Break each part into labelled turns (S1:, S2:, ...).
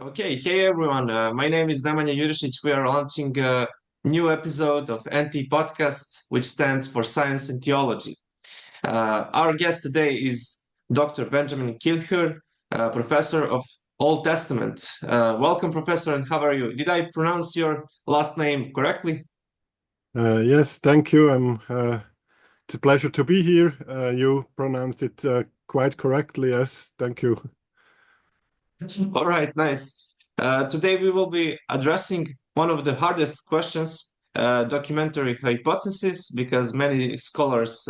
S1: Okay, hey everyone. My name is Nemanja Jurišić. We are launching a new episode of NT Podcast, which stands for Science and Theology. Our guest today is Dr. Benjamin Kilchör, professor of Old Testament. Welcome, professor, and how are you? Did I pronounce your last name correctly?
S2: Yes, thank you. It's a pleasure to be here. You pronounced it quite correctly. Yes, thank you.
S1: All right, nice. Today we will be addressing one of the hardest questions, documentary hypothesis, because many scholars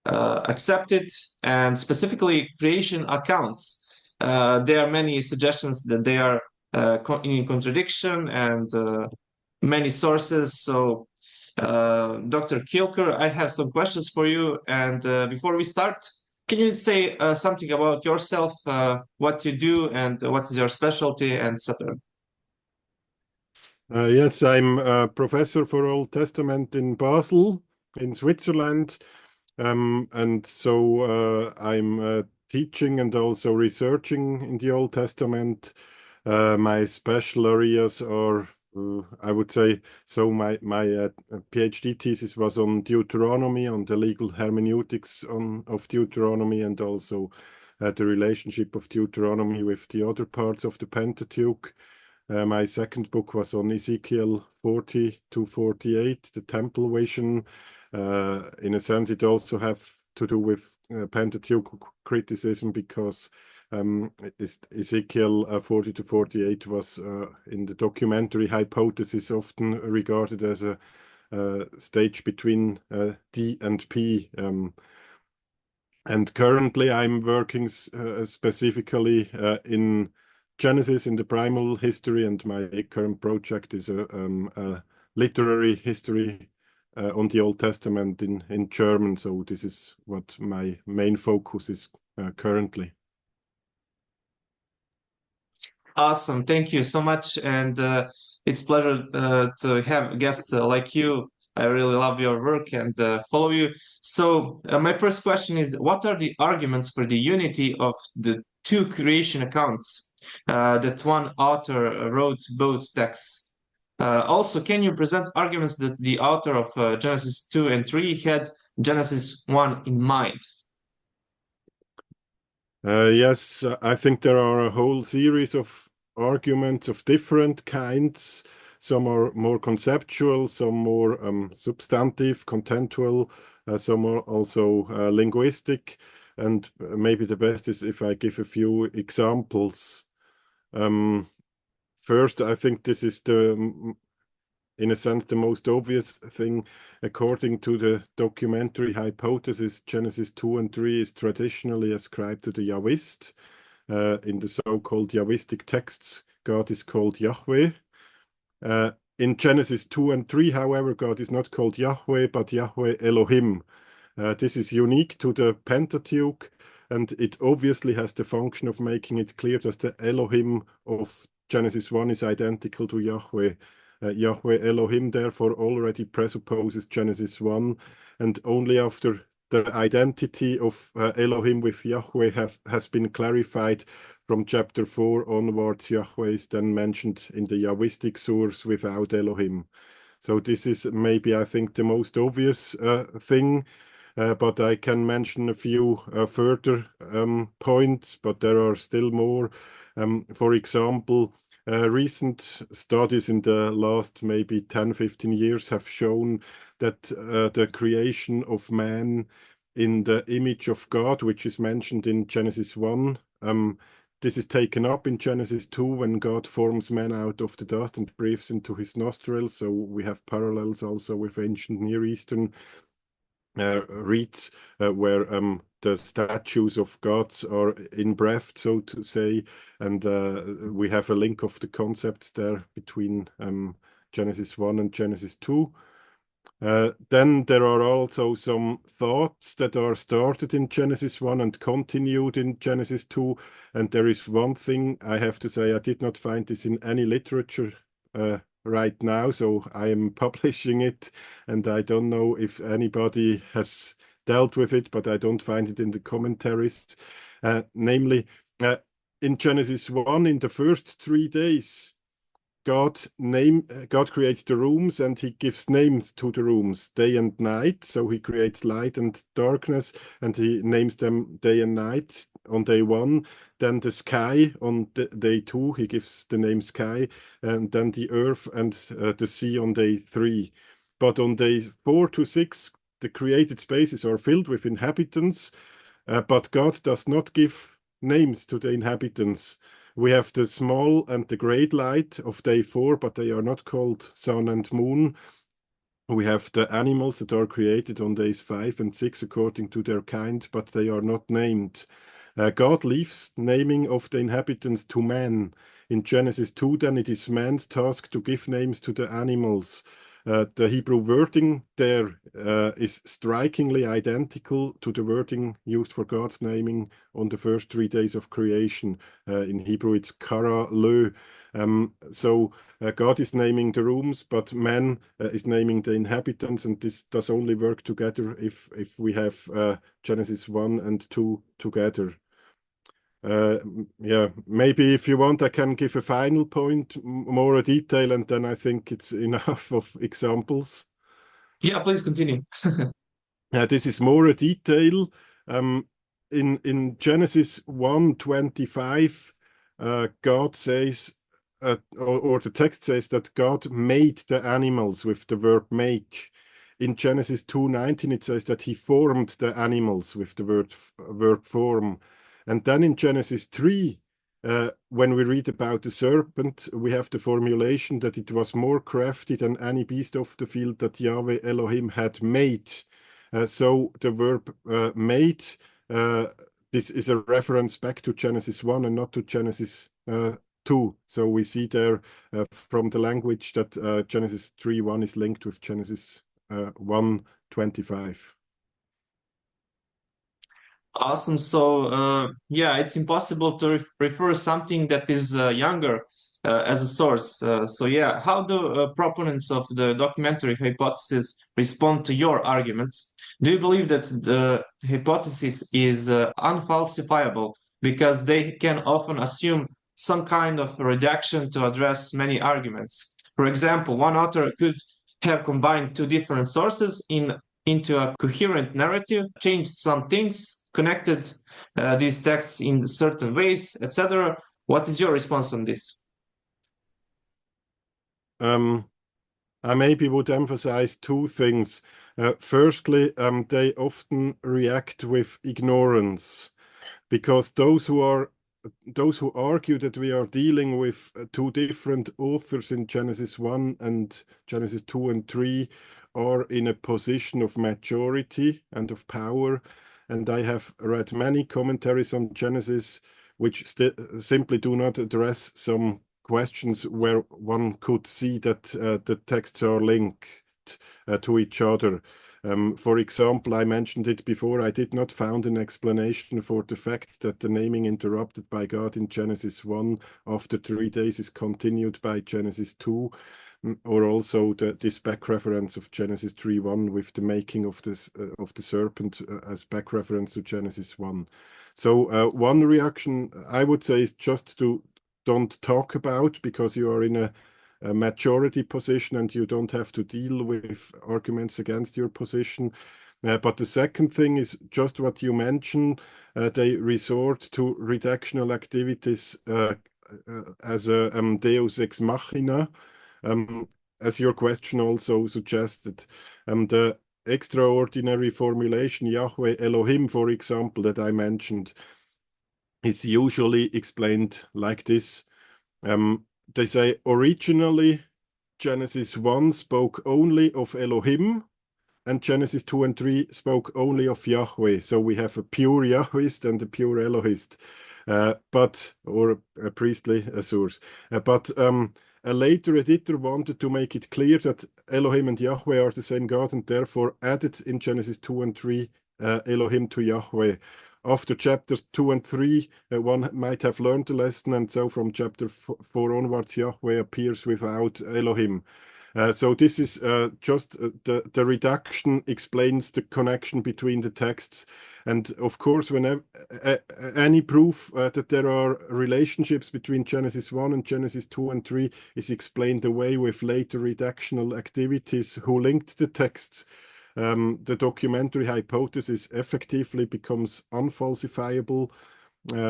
S1: accept it, and specifically creation accounts. There are many suggestions that they are in contradiction and many sources. So, Dr. Kilchör, I have some questions for you. And before we start, can you say something about yourself, what you do, and what is your specialty, and etc.?
S2: Yes, I'm a professor for Old Testament in Basel, in Switzerland. And so I'm teaching and also researching in the Old Testament. My special areas are, I would say, so my PhD thesis was on Deuteronomy, on the legal hermeneutics of Deuteronomy, and also the relationship of Deuteronomy with the other parts of the Pentateuch. My second book was on Ezekiel 40 to 48, the temple vision. In a sense, it also have to do with Pentateuch criticism because Ezekiel 40 to 48 was in the documentary hypothesis often regarded as a stage between D and P. And currently I'm working specifically in Genesis, in the primal history, and my current project is a literary history on the Old Testament in German. So this is what my main focus is currently.
S1: Awesome. Thank you so much. And it's a pleasure to have guests like you. I really love your work and follow you. So my first question is, what are the arguments for the unity of the two creation accounts that one author wrote both texts? Also, can you present arguments that the author of Genesis 2 and 3 had Genesis 1 in mind?
S2: Yes, I think there are a whole series of arguments of different kinds. Some are more conceptual, some more substantive, contextual, some are also linguistic. And maybe the best is if I give a few examples. First, I think this is in a sense, the most obvious thing. According to the documentary hypothesis, Genesis 2 and 3 is traditionally ascribed to the Yahwist. In the so-called Yahwistic texts, God is called Yahweh. In Genesis 2 and 3, however, God is not called Yahweh, but Yahweh Elohim. This is unique to the Pentateuch, and it obviously has the function of making it clear that the Elohim of Genesis 1 is identical to Yahweh. Yahweh Elohim therefore already presupposes Genesis 1, and only after the identity of Elohim with Yahweh has been clarified from chapter 4 onwards, Yahweh is then mentioned in the Yahwistic source without Elohim. So this is maybe, I think, the most obvious thing, but I can mention a few further points, but there are still more. For example, recent studies in the last maybe 10, 15 years have shown that the creation of man in the image of God, which is mentioned in Genesis 1, this is taken up in Genesis 2 when God forms man out of the dust and breathes into his nostrils. So we have parallels also with ancient Near Eastern rites where the statues of gods are in breath, so to say, and we have a link of the concepts there between Genesis 1 and Genesis 2. Then there are also some thoughts that are started in Genesis 1 and continued in Genesis 2. And there is one thing I have to say, I did not find this in any literature right now, so I am publishing it, and I don't know if anybody has dealt with it, but I don't find it in the commentaries. Namely, in Genesis 1, in the first 3 days, God creates the rooms and he gives names to the rooms, day and night. So he creates light and darkness and he names them day and night on day 1. Then the sky on day 2, he gives the name sky, and then the earth and the sea on day 3. But on day 4 to 6, the created spaces are filled with inhabitants, but God does not give names to the inhabitants. We have the small and the great light of day 4, but they are not called sun and moon. We have the animals that are created on days 5 and 6 according to their kind, but they are not named. God leaves naming of the inhabitants to man. In Genesis 2, then it is man's task to give names to the animals. The Hebrew wording there is strikingly identical to the wording used for God's naming on the first 3 days of creation. In Hebrew, it's kara le. So God is naming the rooms, but man is naming the inhabitants, and this does only work together if we have Genesis 1 and 2 together. Yeah, maybe if you want, I can give a final point, more detail, and then I think it's enough of examples.
S1: Yeah, please continue.
S2: This is more a detail. In Genesis 1:25, God says, or the text says that God made the animals with the verb make. In Genesis 2:19, it says that he formed the animals with the verb form. And then in Genesis 3, when we read about the serpent, we have the formulation that it was more crafty than any beast of the field that Yahweh Elohim had made. So the verb made, this is a reference back to Genesis 1 and not to Genesis 2. So we see there from the language that Genesis 3:1 is linked with Genesis 1:25.
S1: Awesome. So, yeah, it's impossible to refer something that is younger as a source. So, yeah, how do proponents of the documentary hypothesis respond to your arguments? Do you believe that the hypothesis is unfalsifiable because they can often assume some kind of redaction to address many arguments? For example, one author could have combined two different sources into a coherent narrative, changed some things, connected these texts in certain ways, etc. What is your response on this?
S2: I maybe would emphasize two things. Firstly, they often react with ignorance, because those who argue that we are dealing with two different authors in Genesis 1 and Genesis 2 and 3 are in a position of majority and of power. And I have read many commentaries on Genesis which simply do not address some questions where one could see that the texts are linked to each other. For example, I mentioned it before, I did not find an explanation for the fact that the naming interrupted by God in Genesis 1 after 3 days is continued by Genesis 2, or also this back reference of Genesis 3:1 with the making of the serpent as back reference to Genesis 1. So one reaction I would say is just to don't talk about, because you are in a majority position and you don't have to deal with arguments against your position. But the second thing is just what you mentioned. They resort to redactional activities as a deus ex machina, as your question also suggested. The extraordinary formulation Yahweh Elohim, for example, that I mentioned, is usually explained like this. They say originally Genesis 1 spoke only of Elohim, and Genesis 2 and 3 spoke only of Yahweh. So we have a pure Yahwist and a pure Elohist, or a priestly source. But a later editor wanted to make it clear that Elohim and Yahweh are the same God, and therefore added in Genesis 2 and 3 Elohim to Yahweh. After chapters 2 and 3, one might have learned the lesson, and so from chapter 4 onwards, Yahweh appears without Elohim. So this is just the reduction explains the connection between the texts. And of course, whenever any proof that there are relationships between Genesis 1 and Genesis 2 and 3 is explained away with later redactional activities who linked the texts. The documentary hypothesis effectively becomes unfalsifiable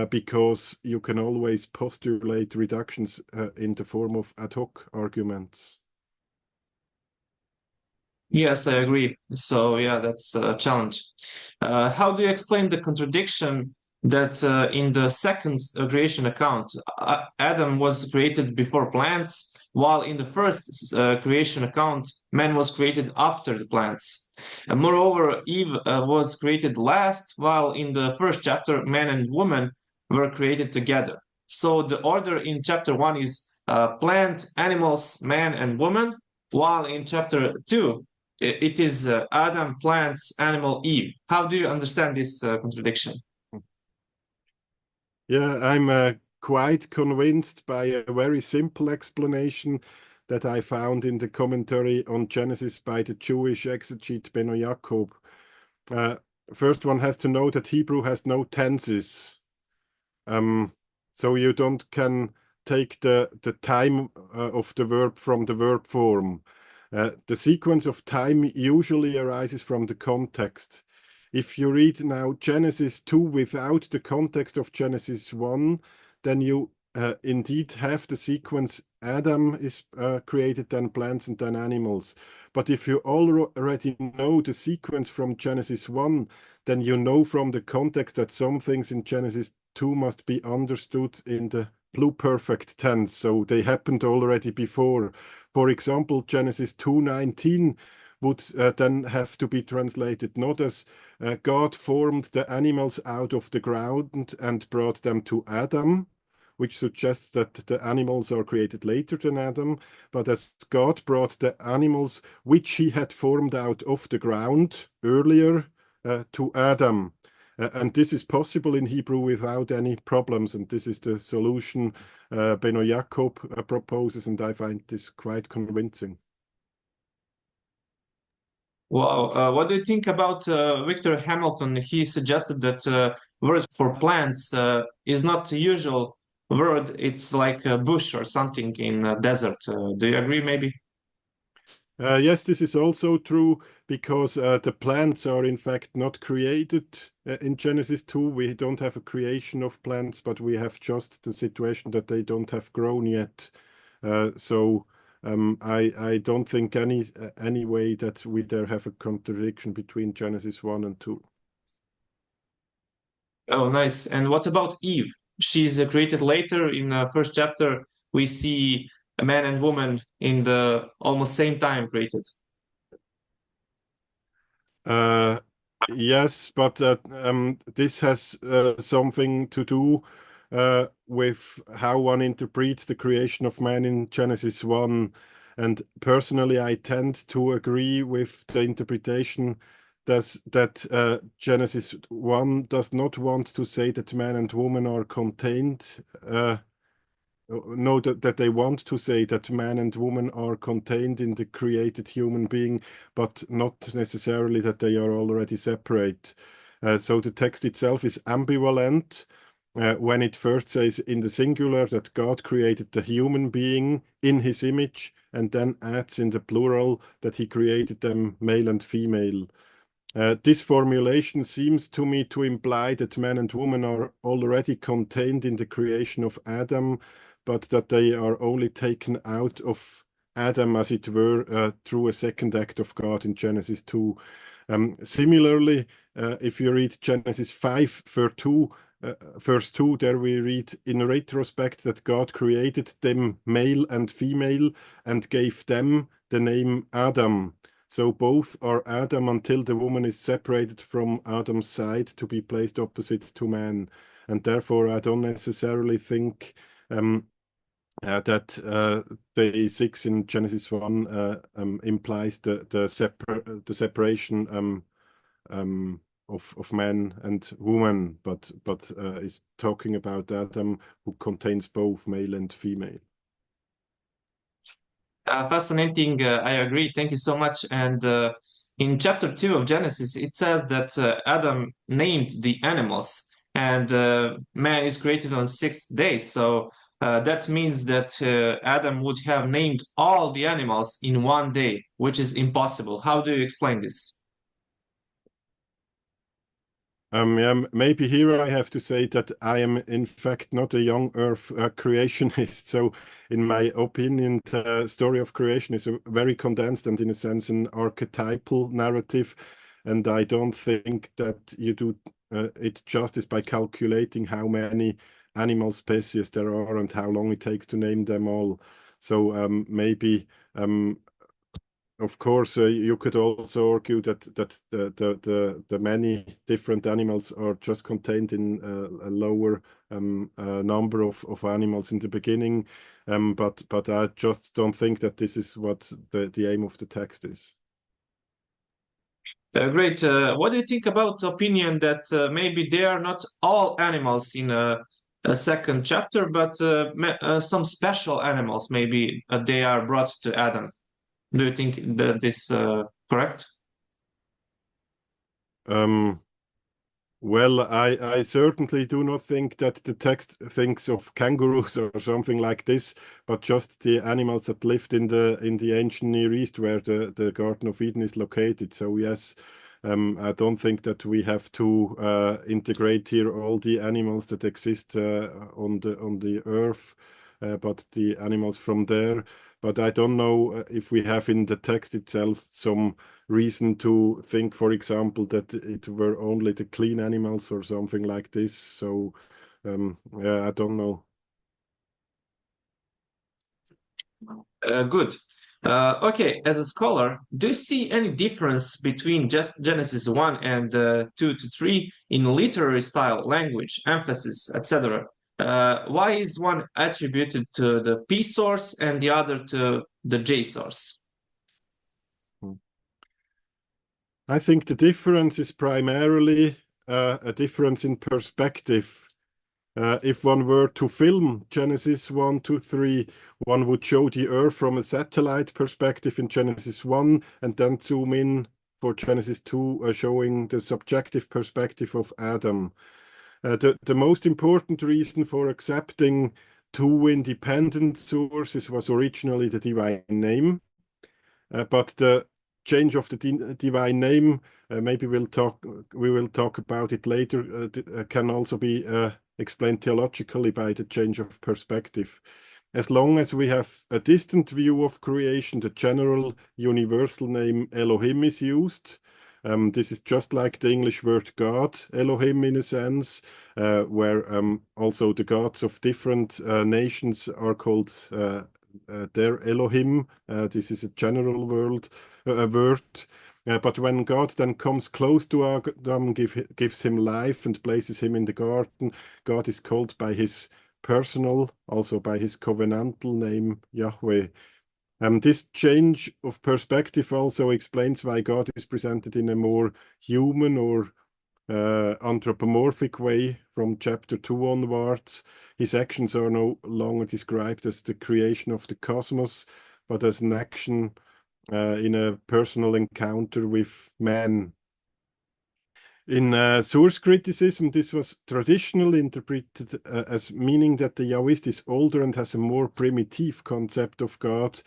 S2: because you can always postulate reductions in the form of ad hoc arguments.
S1: Yes, I agree. So yeah, that's a challenge. How do you explain the contradiction that in the second creation account, Adam was created before plants, while in the first creation account, man was created after the plants? And moreover, Eve was created last, while in the first chapter, man and woman were created together. So the order in chapter 1 is plant, animals, man, and woman, while in chapter 2, it is Adam, plants, animal, Eve. How do you understand this contradiction?
S2: Yeah, I'm quite convinced by a very simple explanation that I found in the commentary on Genesis by the Jewish exegete Beno Jacob. First, one has to know that Hebrew has no tenses. So you can take the time of the verb from the verb form. The sequence of time usually arises from the context. If you read now Genesis 2 without the context of Genesis 1, then you indeed have the sequence Adam is created, then plants, and then animals. But if you already know the sequence from Genesis 1, then you know from the context that some things in Genesis 2 must be understood in the pluperfect tense, so they happened already before. For example, Genesis 2:19 would then have to be translated not as God formed the animals out of the ground and brought them to Adam, which suggests that the animals are created later than Adam, but as God brought the animals which he had formed out of the ground earlier to Adam. And this is possible in Hebrew without any problems, and this is the solution Beno Jacob proposes, and I find this quite convincing.
S1: Wow, what do you think about Victor Hamilton? He suggested that word for plants is not the usual word. It's like a bush or something in a desert. Do you agree, maybe?
S2: Yes, this is also true because the plants are in fact not created in Genesis 2. We don't have a creation of plants, but we have just the situation that they don't have grown yet. So I don't think any way that we there have a contradiction between Genesis 1 and 2.
S1: Oh, nice. And what about Eve? She's created later in the first chapter. We see a man and woman in the almost same time created.
S2: Yes, but this has something to do with how one interprets the creation of man in Genesis 1. And personally, I tend to agree with the interpretation that Genesis 1 does not want to say that man and woman are contained. No, that they want to say that man and woman are contained in the created human being, but not necessarily that they are already separate. So the text itself is ambivalent when it first says in the singular that God created the human being in his image, and then adds in the plural that he created them male and female. This formulation seems to me to imply that man and woman are already contained in the creation of Adam, but that they are only taken out of Adam, as it were, through a second act of God in Genesis 2. Similarly, if you read Genesis 5, verse 2, there we read in retrospect that God created them male and female and gave them the name Adam. So both are Adam until the woman is separated from Adam's side to be placed opposite to man. And therefore, I don't necessarily think that day 6 in Genesis 1 implies the separation of man and woman, but is talking about Adam, who contains both male and female.
S1: Fascinating. I agree. Thank you so much. And in chapter 2 of Genesis, it says that Adam named the animals, and man is created on 6 days. So that means that Adam would have named all the animals in one day, which is impossible. How do you explain this?
S2: Yeah, maybe here I have to say that I am in fact not a young Earth creationist. So, in my opinion, the story of creation is a very condensed and, in a sense, an archetypal narrative. And I don't think that you do it justice by calculating how many animal species there are and how long it takes to name them all. So, maybe of course, you could also argue that the many different animals are just contained in a lower number of animals in the beginning, but I just don't think that this is what the aim of the text is.
S1: Great. What do you think about the opinion that maybe they are not all animals in a second chapter, but some special animals, maybe they are brought to Adam? Do you think that is correct?
S2: Um, Well, I certainly do not think that the text thinks of kangaroos or something like this, but just the animals that lived in the ancient Near East where the Garden of Eden is located. So yes, I don't think that we have to integrate here all the animals that exist on the earth, but the animals from there. But I don't know if we have in the text itself some reason to think, for example, that it were only the clean animals or something like this. So, yeah, I don't know.
S1: Good. Okay, as a scholar, do you see any difference between just Genesis 1 and 2 to 3 in literary style, language, emphasis, etc.? Why is one attributed to the P source and the other to the J source?
S2: I think the difference is primarily a difference in perspective. If one were to film Genesis 1, 2, 3, one would show the Earth from a satellite perspective in Genesis 1 and then zoom in for Genesis 2, showing the subjective perspective of Adam. The most important reason for accepting two independent sources was originally the divine name. But the change of the divine name, maybe we will talk about it later, can also be explained theologically by the change of perspective. As long as we have a distant view of creation, the general universal name Elohim is used. This is just like the English word God, Elohim in a sense, where also the gods of different nations are called their Elohim. This is a general word. But when God then comes close to Adam, gives him life and places him in the garden, God is called by his personal, also by his covenantal name, Yahweh. This change of perspective also explains why God is presented in a more human or anthropomorphic way from chapter 2 onwards. His actions are no longer described as the creation of the cosmos, but as an action in a personal encounter with man. In source criticism, this was traditionally interpreted as meaning that the Yahwist is older and has a more primitive concept of God,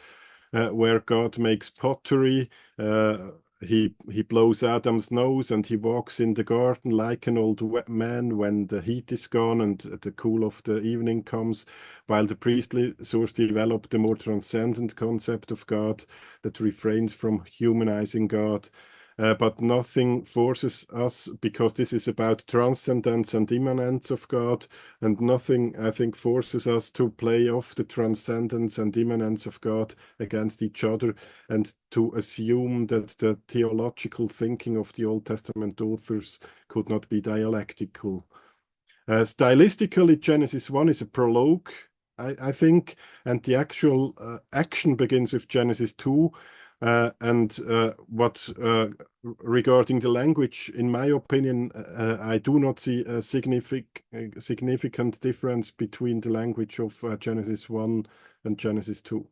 S2: where God makes pottery. He blows Adam's nose and he walks in the garden like an old man when the heat is gone and the cool of the evening comes, while the priestly source developed a more transcendent concept of God that refrains from humanizing God. But nothing forces us, because this is about transcendence and immanence of God, and nothing, I think, forces us to play off the transcendence and immanence of God against each other and to assume that the theological thinking of the Old Testament authors could not be dialectical. Stylistically, Genesis 1 is a prologue, I think, and the actual action begins with Genesis 2. What regarding the language, in my opinion, I do not see a significant difference between the language of Genesis 1 and Genesis 2.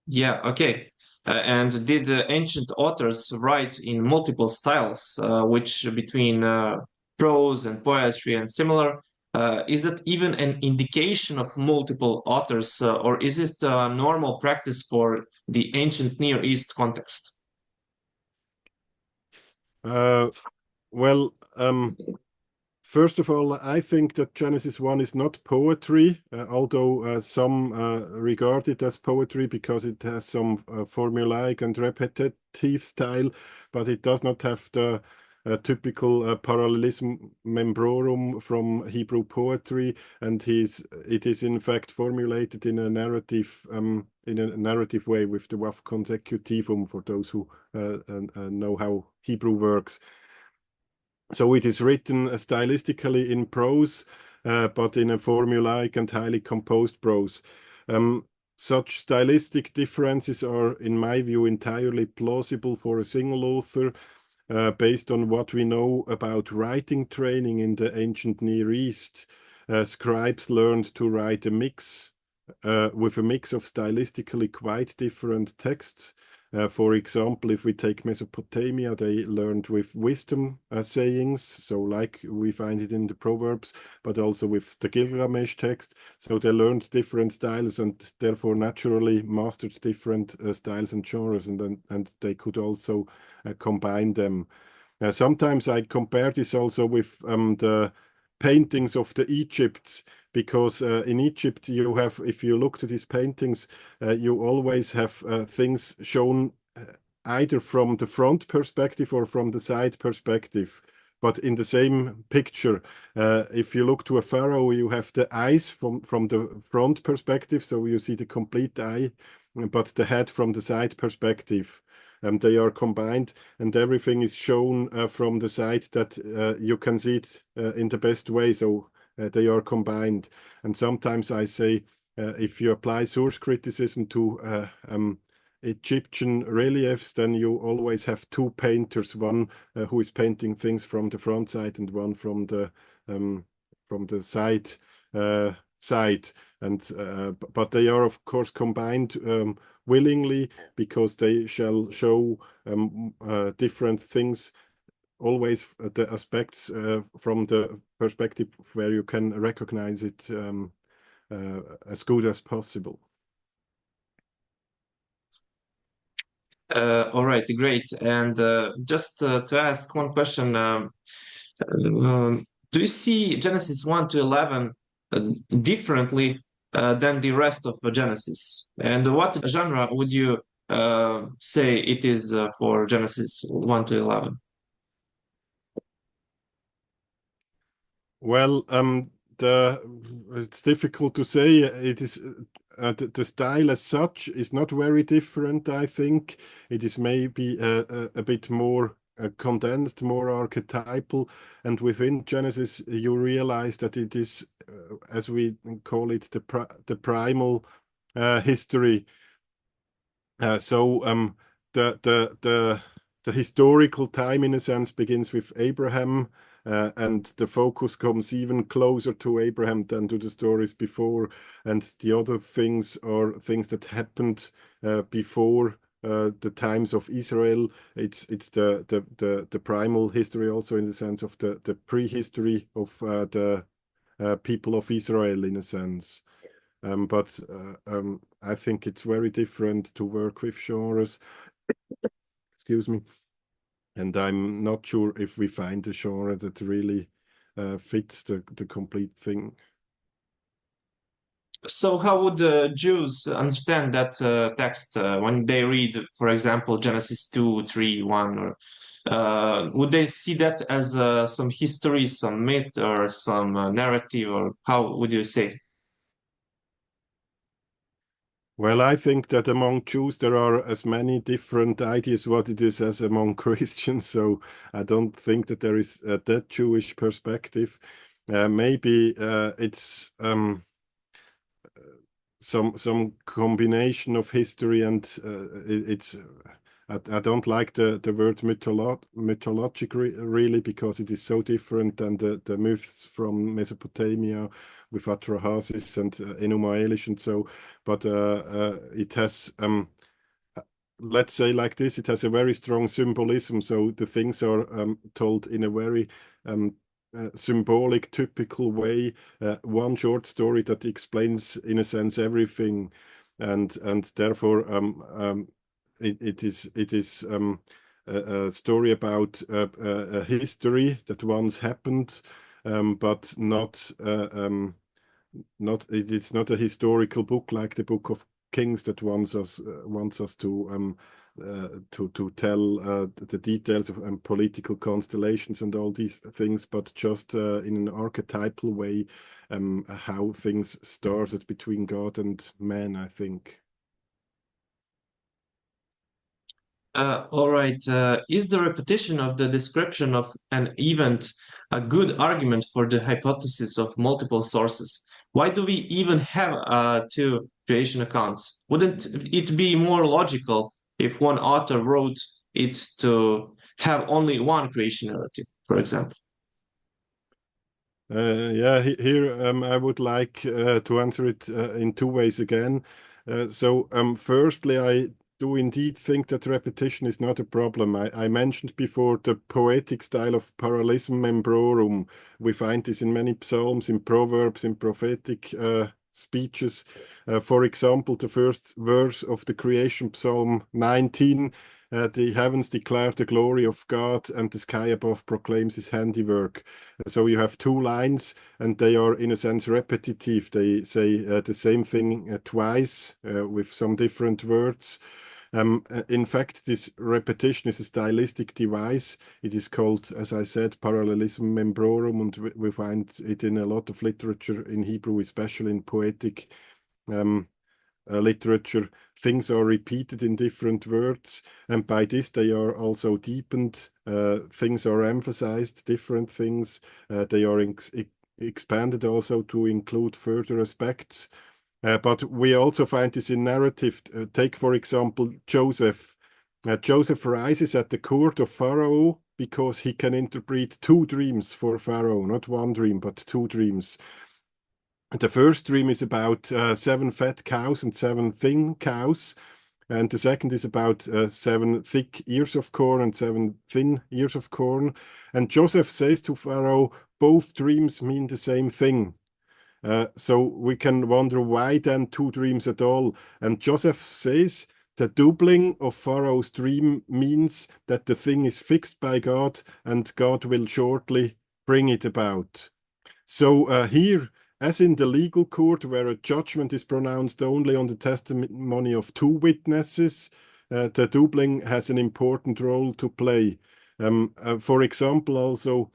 S1: Yeah, okay. And did ancient authors write in multiple styles, which between prose and poetry and similar? Is that even an indication of multiple authors, or is it a normal practice for the ancient Near East context?
S2: Uh, well, first of all, I think that Genesis 1 is not poetry, although some regard it as poetry because it has some formulaic and repetitive style, but it does not have the typical parallelism membrorum from Hebrew poetry, and it is in fact formulated in a narrative way with the Waf consecutivum for those who know how Hebrew works. So it is written stylistically in prose, but in a formulaic and highly composed prose. Such stylistic differences are, in my view, entirely plausible for a single author, based on what we know about writing training in the ancient Near East. Scribes learned to write with a mix of stylistically quite different texts. For example, if we take Mesopotamia, they learned with wisdom sayings, so like we find it in the Proverbs, but also with the Gilgamesh text. So they learned different styles and therefore naturally mastered different styles and genres, and they could also combine them. Sometimes I compare this also with the paintings of the Egypts, because in Egypt you have, if you look to these paintings, you always have things shown either from the front perspective or from the side perspective, but in the same picture. If you look to a pharaoh, you have the eyes from the front perspective, so you see the complete eye, but the head from the side perspective. They are combined, and everything is shown from the side that you can see it in the best way. So they are combined. And sometimes I say, if you apply source criticism to Egyptian reliefs, then you always have two painters, one who is painting things from the front side and one from the side. And but they are of course combined willingly, because they shall show different things, always the aspects from the perspective where you can recognize it as good as possible.
S1: All right, great. And just to ask one question, do you see Genesis 1 to 11 differently than the rest of the Genesis? And what genre would you say it is for Genesis 1 to 11?
S2: Well, it's difficult to say. It is the style as such is not very different. I think it is maybe a bit more condensed, more archetypal, and within Genesis you realize that it is, as we call it, the primal history. So the historical time, in a sense, begins with Abraham, and the focus comes even closer to Abraham than to the stories before. And the other things are things that happened before the times of Israel. It's the primal history, also in the sense of the prehistory of the people of Israel, in a sense. But I think it's very different to work with genres. Excuse me. And I'm not sure if we find a genre that really fits the complete thing.
S1: So, how would Jews understand that text when they read, for example, Genesis 2, 3, 1? Or would they see that as some history, some myth, or some narrative, or how would you say?
S2: Well, I think that among Jews there are as many different ideas what it is as among Christians. So I don't think that there is that Jewish perspective. Maybe it's some combination of history and it's. I don't like the word mythologic really, because it is so different than the myths from Mesopotamia with Atrahasis and Enuma Elish and so. But it has, let's say like this, it has a very strong symbolism. So the things are told in a very symbolic, typical way. One short story that explains, in a sense, everything, and therefore it is a story about a history that once happened, but not it's not a historical book like the Book of Kings that wants us to tell the details of political constellations and all these things, but just in an archetypal way, how things started between God and man, I think.
S1: All right. Is the repetition of the description of an event a good argument for the hypothesis of multiple sources? Why do we even have two creation accounts? Wouldn't it be more logical if one author wrote it to have only one creation narrative, for example?
S2: Yeah, here I would like to answer it in two ways again. So, firstly, I do indeed think that repetition is not a problem. I mentioned before the poetic style of parallelism membrorum. We find this in many psalms, in proverbs, in prophetic speeches. For example, the first verse of the creation, Psalm 19. The heavens declare the glory of God, and the sky above proclaims his handiwork. So you have two lines, and they are, in a sense, repetitive. They say the same thing twice with some different words. In fact, this repetition is a stylistic device. It is called, as I said, parallelism membrorum, and we find it in a lot of literature in Hebrew, especially in poetic literature. Things are repeated in different words, and by this they are also deepened. Things are emphasized, different things. They are expanded also to include further aspects. But we also find this in narrative. Take, for example, Joseph. Joseph rises at the court of Pharaoh because he can interpret two dreams for Pharaoh, not one dream, but two dreams. The first dream is about 7 fat cows and 7 thin cows. And the second is about 7 thick ears of corn and 7 thin ears of corn. And Joseph says to Pharaoh, both dreams mean the same thing. So we can wonder why then two dreams at all. And Joseph says the doubling of Pharaoh's dream means that the thing is fixed by God and God will shortly bring it about. So here, as in the legal court, where a judgment is pronounced only on the testimony of two witnesses, the doubling has an important role to play. For example, also,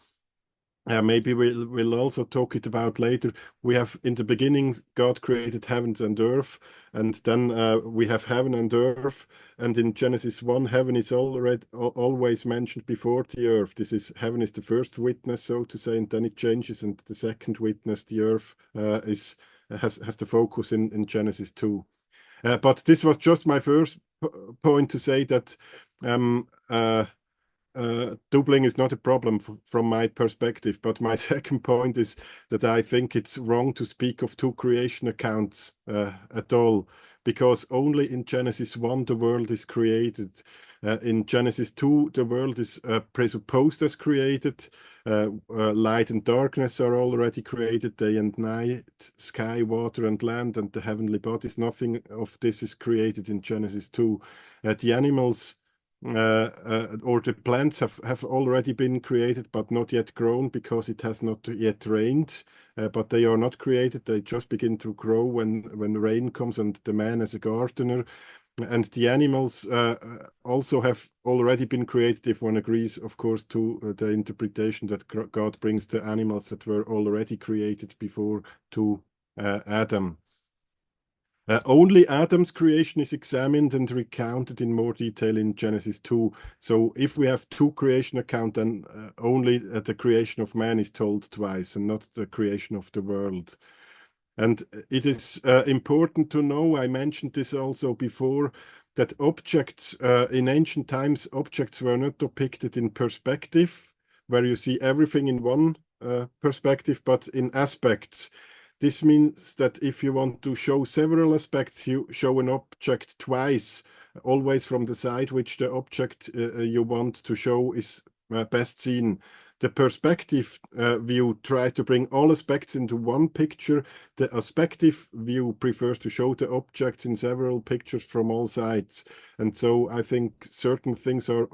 S2: maybe we'll also talk it about later. We have in the beginning God created heavens and earth, and then we have heaven and earth. And in Genesis 1, heaven is always mentioned before the earth. Heaven is the first witness, so to say, and then it changes, and the second witness, the earth, has the focus in Genesis 2. But this was just my first point to say that doubling is not a problem from my perspective, but my second point is that I think it's wrong to speak of two creation accounts at all, because only in Genesis 1 the world is created. In Genesis 2 the world is presupposed as created. Light and darkness are already created, day and night, sky, water and land, and the heavenly bodies. Nothing of this is created in Genesis 2. The animals or the plants have already been created but not yet grown because it has not yet rained. But they are not created, they just begin to grow when rain comes, and the man as a gardener. And the animals also have already been created, if one agrees, of course, to the interpretation that God brings the animals that were already created before to Adam. Only Adam's creation is examined and recounted in more detail in Genesis 2. So if we have two creation accounts, then only the creation of man is told twice and not the creation of the world. And it is important to know, I mentioned this also before, that objects, in ancient times, objects were not depicted in perspective, where you see everything in one perspective, but in aspects. This means that if you want to show several aspects, you show an object twice, always from the side which the object you want to show is best seen. The perspective view tries to bring all aspects into one picture. The aspective view prefers to show the objects in several pictures from all sides. And so I think certain things are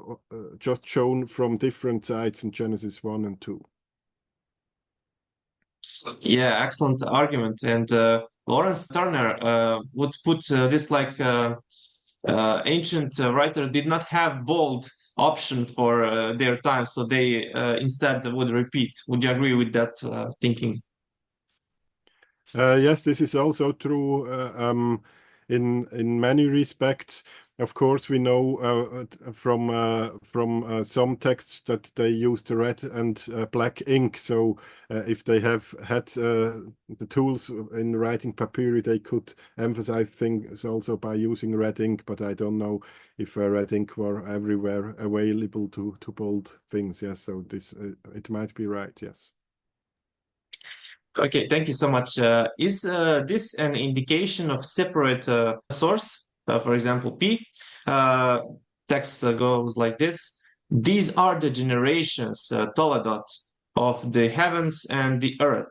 S2: just shown from different sides in Genesis 1 and 2.
S1: Yeah, excellent argument. And Lawrence Turner would put this like ancient writers did not have bold option for their time, so they instead would repeat. Would you agree with that thinking?
S2: Yes, this is also true in many respects. Of course, we know from some texts that they used red and black ink. So if they have had the tools in writing papyri, they could emphasize things also by using red ink. But I don't know if red ink were everywhere available to bold things. Yes, so this it might be right. Yes.
S1: Okay, thank you so much. Is this an indication of separate source? For example, P. Text goes like this. These are the generations, Toledot, of the heavens and the earth.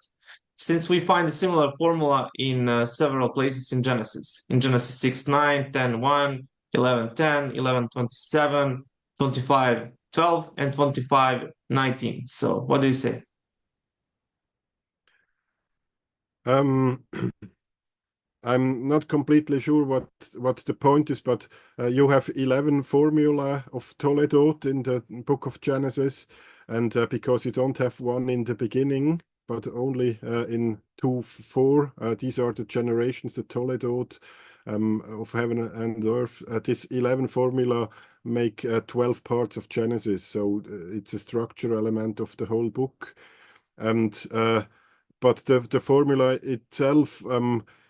S1: Since we find a similar formula in several places in Genesis. In Genesis 6:9, 10:1, 11:10, 11:27, 25:12, and 25:19. So what do you say?
S2: I'm not completely sure what the point is, but you have 11 formula of Toledot in the book of Genesis, and because you don't have one in the beginning, but only in 2:4, these are the generations, the Toledot of heaven and earth. This 11 formula make 12 parts of Genesis, so it's a structure element of the whole book, and but the formula itself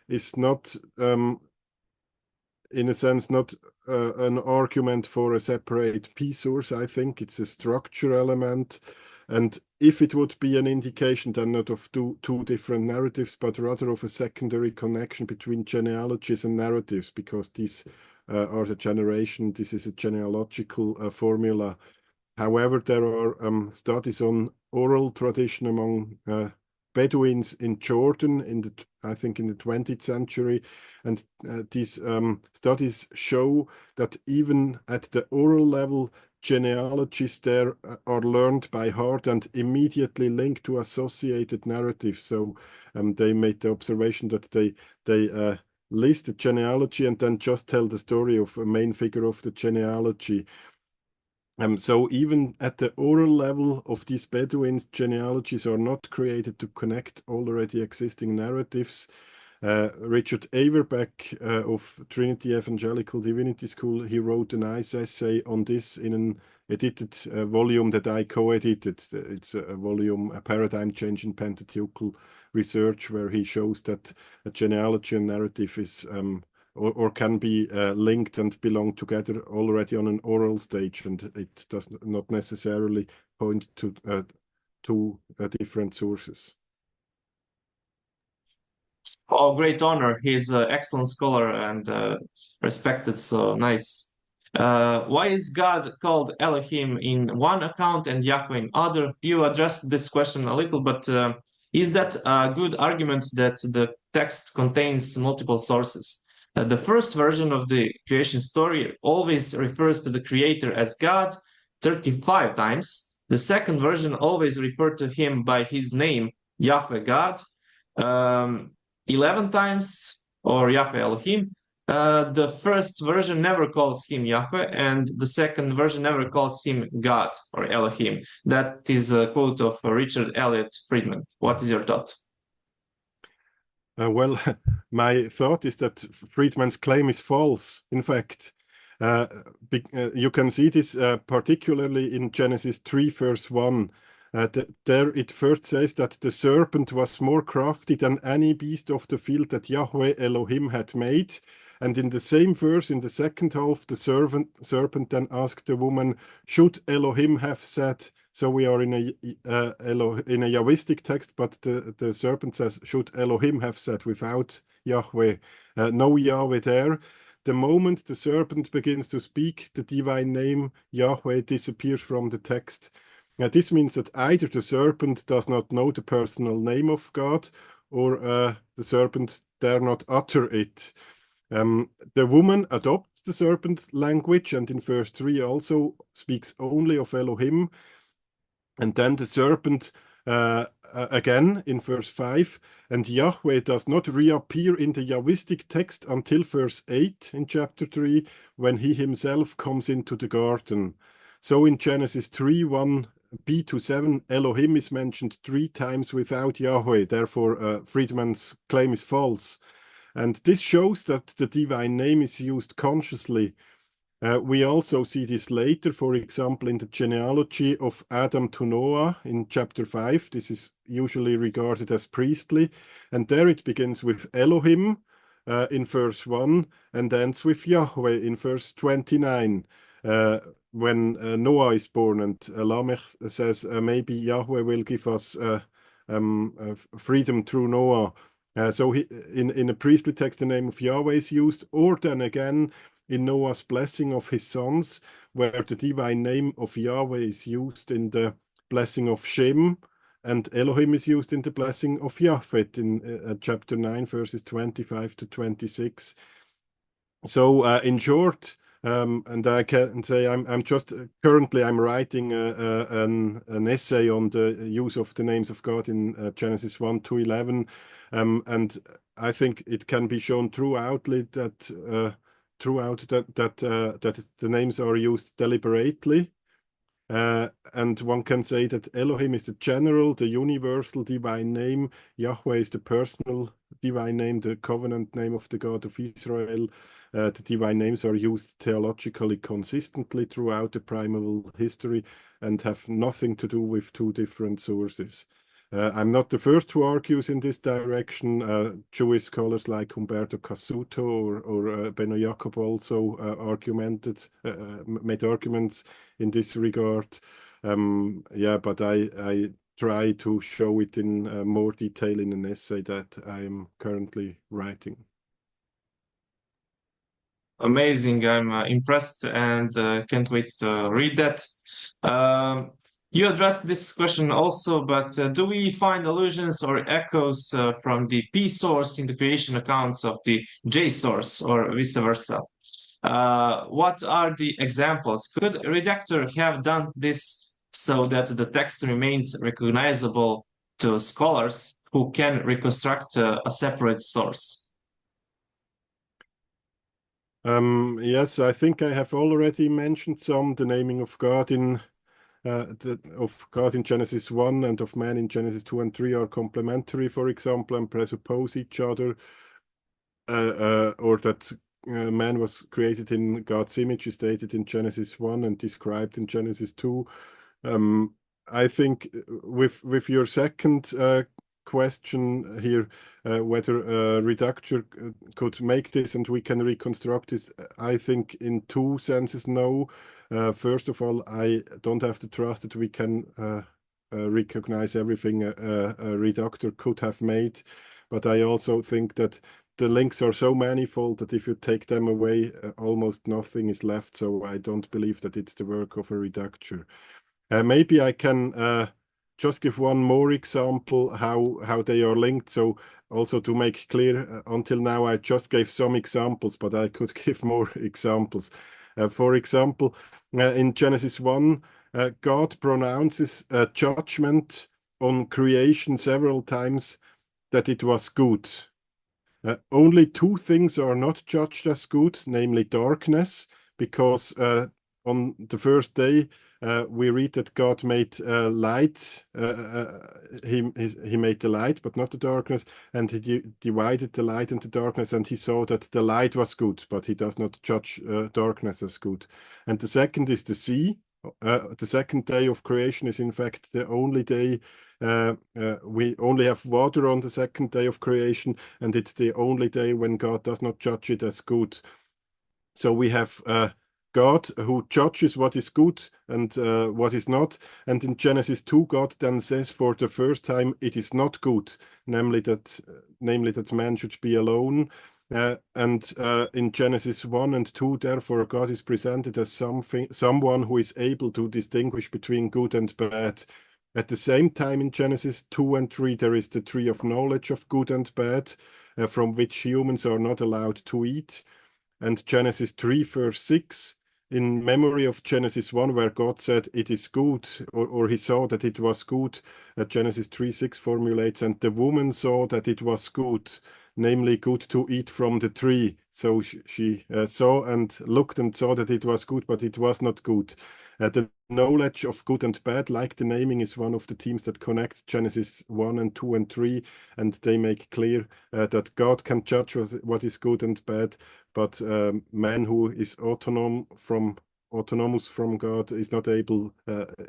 S2: is not, in a sense, not an argument for a separate P source. I think it's a structure element. And if it would be an indication, then not of two different narratives, but rather of a secondary connection between genealogies and narratives, because these are the generation, this is a genealogical formula. However, there are studies on oral tradition among Bedouins in Jordan I think in the 20th century, and these studies show that even at the oral level, genealogies there are learned by heart and immediately linked to associated narratives. So they made the observation that they list the genealogy and then just tell the story of a main figure of the genealogy. So even at the oral level of these Bedouins, genealogies are not created to connect already existing narratives. Richard Averbeck of Trinity Evangelical Divinity School, he wrote a nice essay on this in an edited volume that I co-edited. It's a volume, A Paradigm Change in Pentateuchal Research, where he shows that a genealogy and narrative is or can be linked and belong together already on an oral stage, and it does not necessarily point to different sources.
S1: Oh, great honor. He's an excellent scholar and respected, so nice. Why is God called Elohim in one account and Yahweh in other? You addressed this question a little, but is that a good argument that the text contains multiple sources? The first version of the creation story always refers to the creator as God 35 times. The second version always referred to him by his name, Yahweh God, 11 times, or Yahweh Elohim. The first version never calls him Yahweh, and the second version never calls him God or Elohim. That is a quote of Richard Elliott Friedman. What is your thought?
S2: Well, my thought is that Friedman's claim is false. In fact, you can see this particularly in Genesis 3, verse 1. There it first says that the serpent was more crafty than any beast of the field that Yahweh Elohim had made. And in the same verse, in the second half, the serpent then asked the woman, should Elohim have said, So we are in a Yahwistic text, but the serpent says, should Elohim have said, without Yahweh, no Yahweh there. The moment the serpent begins to speak, the divine name Yahweh disappears from the text. Now, this means that either the serpent does not know the personal name of God, or the serpent dare not utter it. The woman adopts the serpent language, and in verse 3 also speaks only of Elohim. And then the serpent again in verse 5, and Yahweh does not reappear in the Yahwistic text until verse 8 in chapter 3, when he himself comes into the garden. So in Genesis 3, 1b to 7, Elohim is mentioned 3 times without Yahweh. Therefore, Friedman's claim is false. And this shows that the divine name is used consciously. We also see this later, for example, in the genealogy of Adam to Noah in chapter 5. This is usually regarded as priestly. And there it begins with Elohim in verse 1 and ends with Yahweh in verse 29. When Noah is born, and Lamech says, maybe Yahweh will give us freedom through Noah. So in a priestly text, the name of Yahweh is used, or then again in Noah's blessing of his sons, where the divine name of Yahweh is used in the blessing of Shem, and Elohim is used in the blessing of Japhet in chapter 9, verses 25 to 26. So in short, and I can say I'm just currently I'm writing an essay on the use of the names of God in Genesis 1 to 11, and I think it can be shown throughout that the names are used deliberately. And one can say that Elohim is the general, the universal divine name. Yahweh is the personal divine name, the covenant name of the God of Israel. The divine names are used theologically consistently throughout the primeval history and have nothing to do with 2 different sources. I'm not the first who argues in this direction. Jewish scholars like Umberto Cassuto or Benno Jacob also made arguments in this regard. But I try to show it in more detail in an essay that I am currently writing.
S1: Amazing. I'm impressed and can't wait to read that. You addressed this question also, but do we find allusions or echoes from the P source in the creation accounts of the J source or vice versa? What are the examples? Could a redactor have done this so that the text remains recognizable to scholars who can reconstruct a separate source?
S2: Yes, I think I have already mentioned the naming of God in Genesis 1 and of man in Genesis 2 and 3 are complementary, for example, and presuppose each other, or that man was created in God's image is stated in Genesis 1 and described in Genesis 2. I think with your second question here, whether a redactor could make this and we can reconstruct this, I think in 2 senses, no. First of all, I don't have to trust that we can recognize everything a redactor could have made, but I also think that the links are so manifold that if you take them away, almost nothing is left. So I don't believe that it's the work of a redactor. Maybe I can just give one more example how they are linked. So also to make clear, until now I just gave some examples, but I could give more examples. For example, in Genesis 1, God pronounces a judgment on creation several times that it was good. Only 2 things are not judged as good, namely darkness, because on the first day we read that God made light. He made the light, but not the darkness, and he divided the light and the darkness, and he saw that the light was good, but he does not judge darkness as good. And the second is the sea. The second day of creation is in fact the only day we only have water on the second day of creation, and it's the only day when God does not judge it as good. So we have God who judges what is good and what is not. And in Genesis 2, God then says for the first time it is not good, namely that man should be alone. And in Genesis 1 and 2, therefore, God is presented as someone who is able to distinguish between good and bad. At the same time, in Genesis 2 and 3, there is the tree of knowledge of good and bad, from which humans are not allowed to eat. And Genesis 3, verse 6, in memory of Genesis 1, where God said it is good, or he saw that it was good, Genesis 3:6 formulates, and the woman saw that it was good, namely good to eat from the tree. So she saw and looked and saw that it was good, but it was not good. The knowledge of good and bad, like the naming, is one of the themes that connects Genesis 1 and 2 and 3, and they make clear that God can judge what is good and bad, but man who is autonomous from God is not able,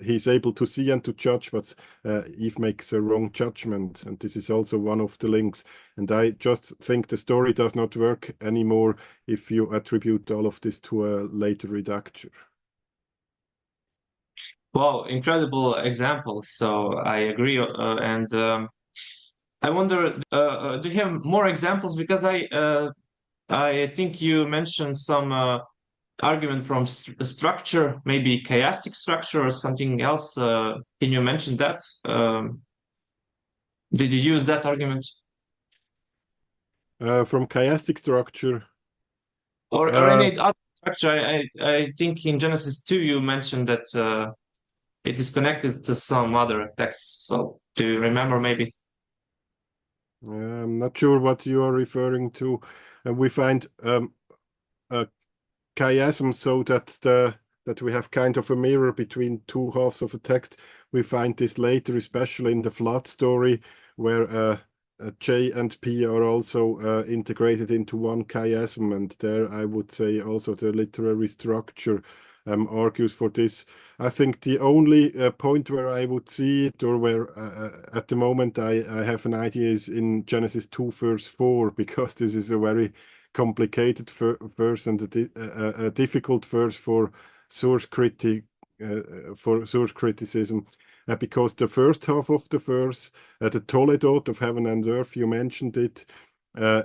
S2: he's able to see and to judge, but Eve makes a wrong judgment, and this is also one of the links. And I just think the story does not work anymore if you attribute all of this to a later reductor.
S1: Wow, incredible example. So I agree. And I wonder, do you have more examples? Because I think you mentioned some argument from structure, maybe chiastic structure or something else. Can you mention that? Did you use that argument?
S2: From chiastic structure.
S1: Or any other structure? I think in Genesis 2 you mentioned that it is connected to some other text. So do you remember maybe?
S2: I'm not sure what you are referring to. We find a chiasm so that we have kind of a mirror between two halves of a text. We find this later, especially in the flood story, where J and P are also integrated into one chiasm, and there I would say also the literary structure argues for this. I think the only point where I would see it, or where at the moment I have an idea, is in Genesis 2 verse 4, because this is a very complicated verse and a difficult verse for source criticism. Because the first half of the verse, the Toledot of heaven and earth, you mentioned it,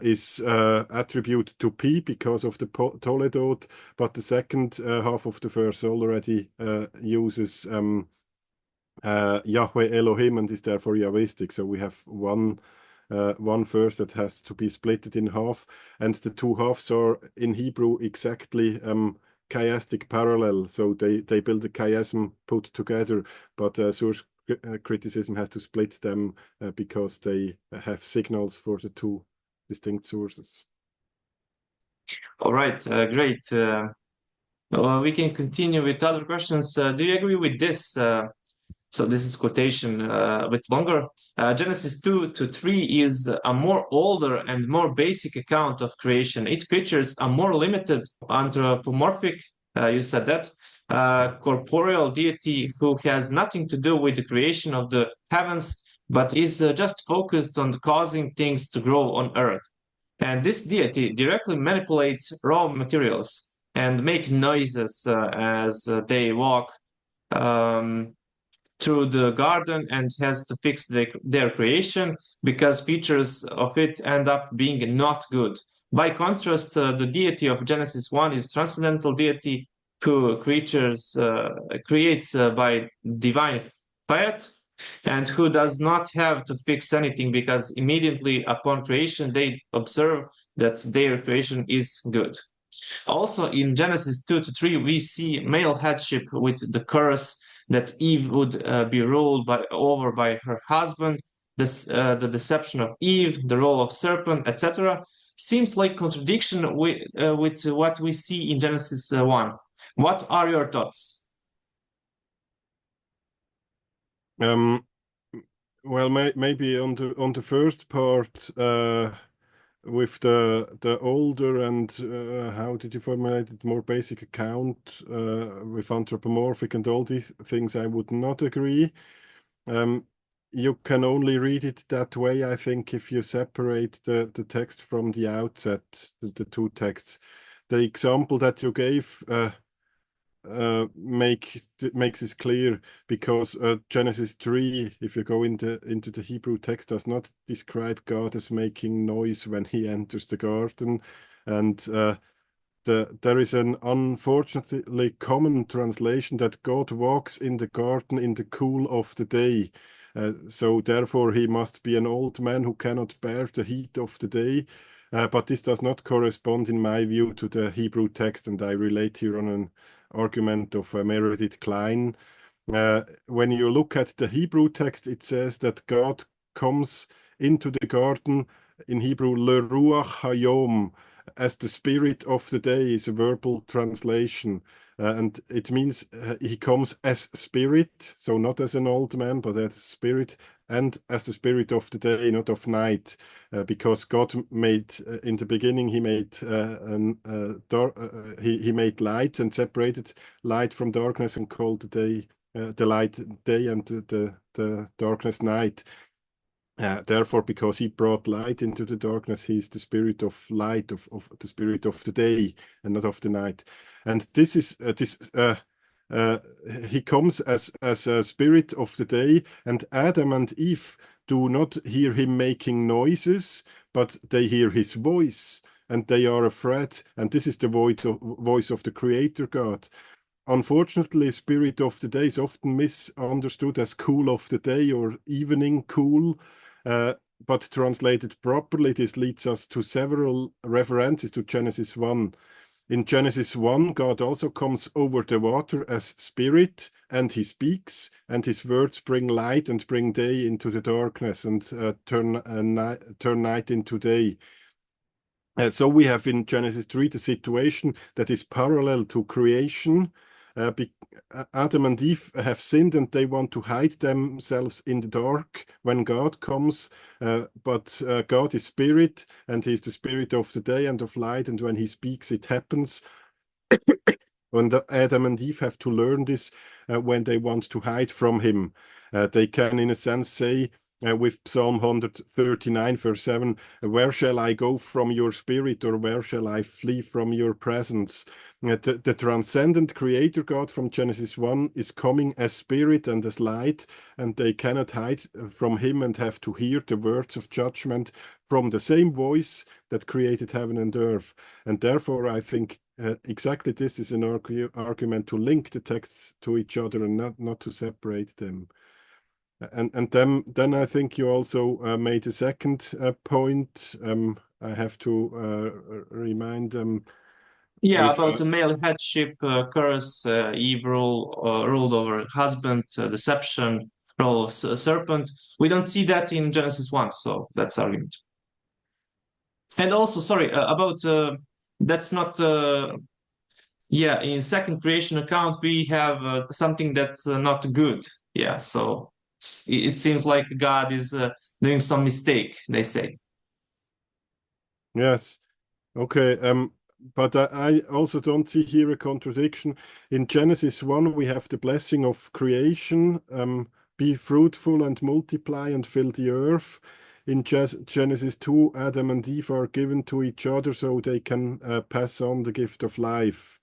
S2: is attributed to P because of the Toledot, but the second half of the verse already uses Yahweh Elohim and is therefore Yahwistic. So we have one verse that has to be split in half, and the two halves are in Hebrew exactly chiastic parallel, so they build a chiasm put together, but source criticism has to split them because they have signals for the two distinct sources.
S1: All right, great. Well, we can continue with other questions. Do you agree with this? So this is quotation a bit longer. Genesis 2 to 3 is a more older and more basic account of creation. It features a more limited anthropomorphic, you said that, corporeal deity who has nothing to do with the creation of the heavens, but is just focused on causing things to grow on earth. And this deity directly manipulates raw materials and make noises as they walk through the garden, and has to fix their creation because features of it end up being not good. By contrast, the deity of Genesis 1 is transcendental deity who creates by divine fiat, and who does not have to fix anything because immediately upon creation they observe that their creation is good. Also, in Genesis 2 to 3, we see male headship with the curse that Eve would be ruled over by her husband, the deception of Eve, the role of serpent, etc. Seems like contradiction with what we see in Genesis 1. What are your thoughts?
S2: Well, maybe on the first part, with the older and how did you formulate it, more basic account with anthropomorphic and all these things, I would not agree. You can only read it that way, I think, if you separate the text from the outset, the two texts. The example that you gave makes this clear, because Genesis 3, if you go into the Hebrew text, does not describe God as making noise when he enters the garden. And there is an unfortunately common translation that God walks in the garden in the cool of the day. So therefore he must be an old man who cannot bear the heat of the day. But this does not correspond, in my view, to the Hebrew text, and I relate here on an argument of Meredith Klein. When you look at the Hebrew text, it says that God comes into the garden, in Hebrew, le ruach hayom, as the spirit of the day is a verbal translation. And it means he comes as spirit, so not as an old man, but as spirit, and as the spirit of the day, not of night, because God made in the beginning he made he made light and separated light from darkness and called the day the light day and the darkness night. Therefore, because he brought light into the darkness, he is the spirit of light, of the spirit of the day, and not of the night. And this is he comes as a spirit of the day, and Adam and Eve do not hear him making noises, but they hear his voice, and they are afraid. And this is the voice of the Creator God. Unfortunately, spirit of the day is often misunderstood as cool of the day or evening cool. But translated properly, this leads us to several references to Genesis 1. In Genesis 1, God also comes over the water as spirit, and he speaks, and his words bring light and bring day into the darkness, and turn night into day. So we have in Genesis 3 the situation that is parallel to creation. Adam and Eve have sinned, and they want to hide themselves in the dark when God comes. But God is spirit, and he is the spirit of the day and of light, and when he speaks, it happens. And Adam and Eve have to learn this when they want to hide from him. They can, in a sense, say, with Psalm 139, verse 7, where shall I go from your spirit, or where shall I flee from your presence? The transcendent creator God from Genesis 1 is coming as spirit and as light, and they cannot hide from him and have to hear the words of judgment from the same voice that created heaven and earth. And therefore, I think exactly this is an argument to link the texts to each other and not to separate them. And then I think you also made a second point. I have to remind
S1: Yeah,
S2: with
S1: about the male headship, curse, Eve ruled over husband, deception, role of serpent. We don't see that in Genesis 1, so that's argument. And also, sorry, about that's not yeah, in second creation account we have something that's not good. Yeah, so it seems like God is doing some mistake, they say.
S2: yes. Okay, but I also don't see here a contradiction. In Genesis 1, we have the blessing of creation, be fruitful and multiply and fill the earth. In Genesis 2, Adam and Eve are given to each other so they can pass on the gift of life.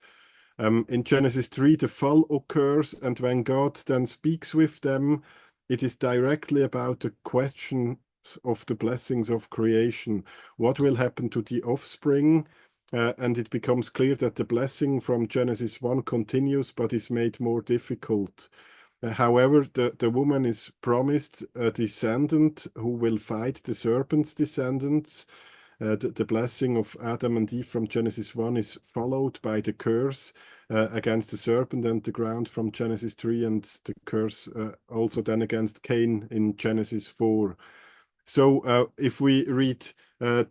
S2: In Genesis 3, the fall occurs, and when God then speaks with them, it is directly about the question of the blessings of creation. What will happen to the offspring? And it becomes clear that the blessing from Genesis 1 continues but is made more difficult. However, the woman is promised a descendant who will fight the serpent's descendants. The blessing of Adam and Eve from Genesis 1 is followed by the curse against the serpent and the ground from Genesis 3, and the curse also then against Cain in Genesis 4. So if we read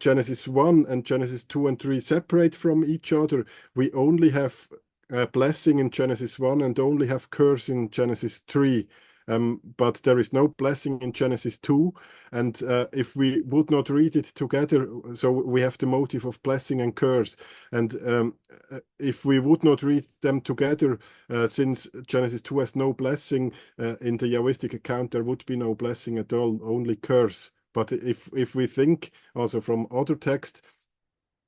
S2: Genesis 1 and Genesis 2 and 3 separate from each other, we only have blessing in Genesis 1 and only have curse in Genesis 3. But there is no blessing in Genesis 2. And if we would not read it together, so we have the motive of blessing and curse. And if we would not read them together, since Genesis 2 has no blessing, in the Yahwistic account, there would be no blessing at all, only curse. But if we think also from other texts,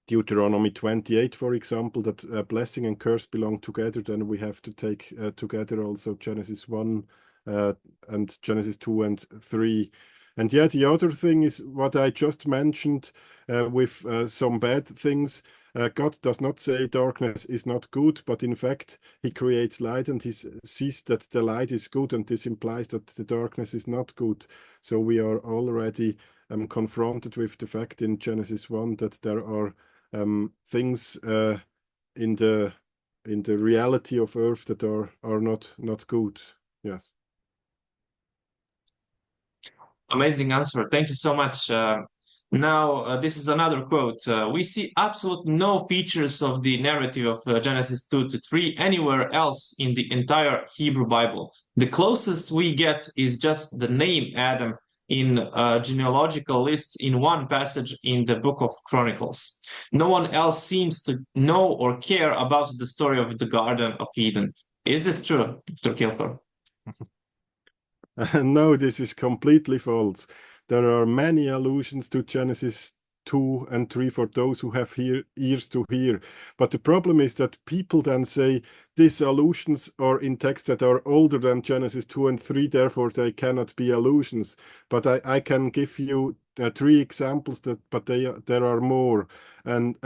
S2: Deuteronomy 28, for example, that blessing and curse belong together, then we have to take together also Genesis 1 and Genesis 2 and 3. And yeah, the other thing is what I just mentioned with some bad things. God does not say darkness is not good, but in fact, he creates light and he sees that the light is good, and this implies that the darkness is not good. So we are already confronted with the fact in Genesis 1 that there are things in the reality of Earth that are not good. Yes.
S1: Amazing answer. Thank you so much. Now, this is another quote. We see absolutely no features of the narrative of Genesis 2 to 3 anywhere else in the entire Hebrew Bible. The closest we get is just the name Adam in genealogical lists in one passage in the book of Chronicles. No one else seems to know or care about the story of the Garden of Eden. Is this true, Dr. Kilchör?
S2: No, this is completely false. There are many allusions to Genesis 2 and 3 for those who have ears to hear. But the problem is that people then say these allusions are in texts that are older than Genesis 2 and 3, therefore they cannot be allusions. But I can give you 3 examples, but there are more. And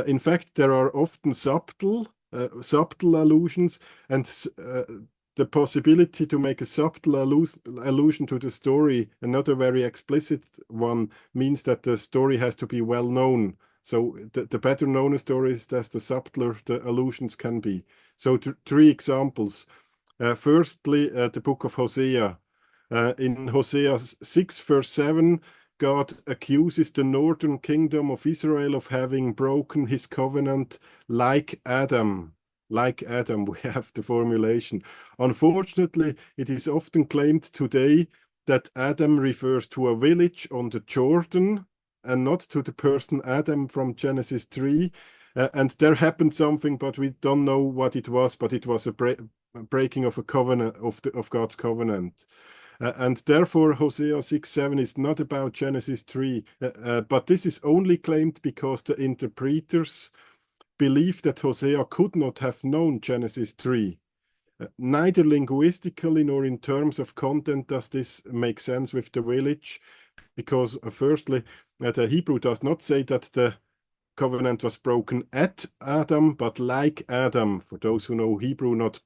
S2: in fact, there are often subtle allusions, and the possibility to make a subtle allusion to the story, and not a very explicit one, means that the story has to be well known. So the better known a story is, the subtler the allusions can be. So 3 examples. Firstly, the book of Hosea. In Hosea 6, verse 7, God accuses the northern kingdom of Israel of having broken his covenant like Adam. Like Adam, we have the formulation. Unfortunately, it is often claimed today that Adam refers to a village on the Jordan and not to the person Adam from Genesis 3. And there happened something, but we don't know what it was, but it was a breaking of a covenant, of God's covenant. And therefore, Hosea 6:7 is not about Genesis 3, but this is only claimed because the interpreters believe that Hosea could not have known Genesis 3. Neither linguistically nor in terms of content does this make sense with the village, because firstly, the Hebrew does not say that the covenant was broken at Adam, but like Adam. For those who know Hebrew, not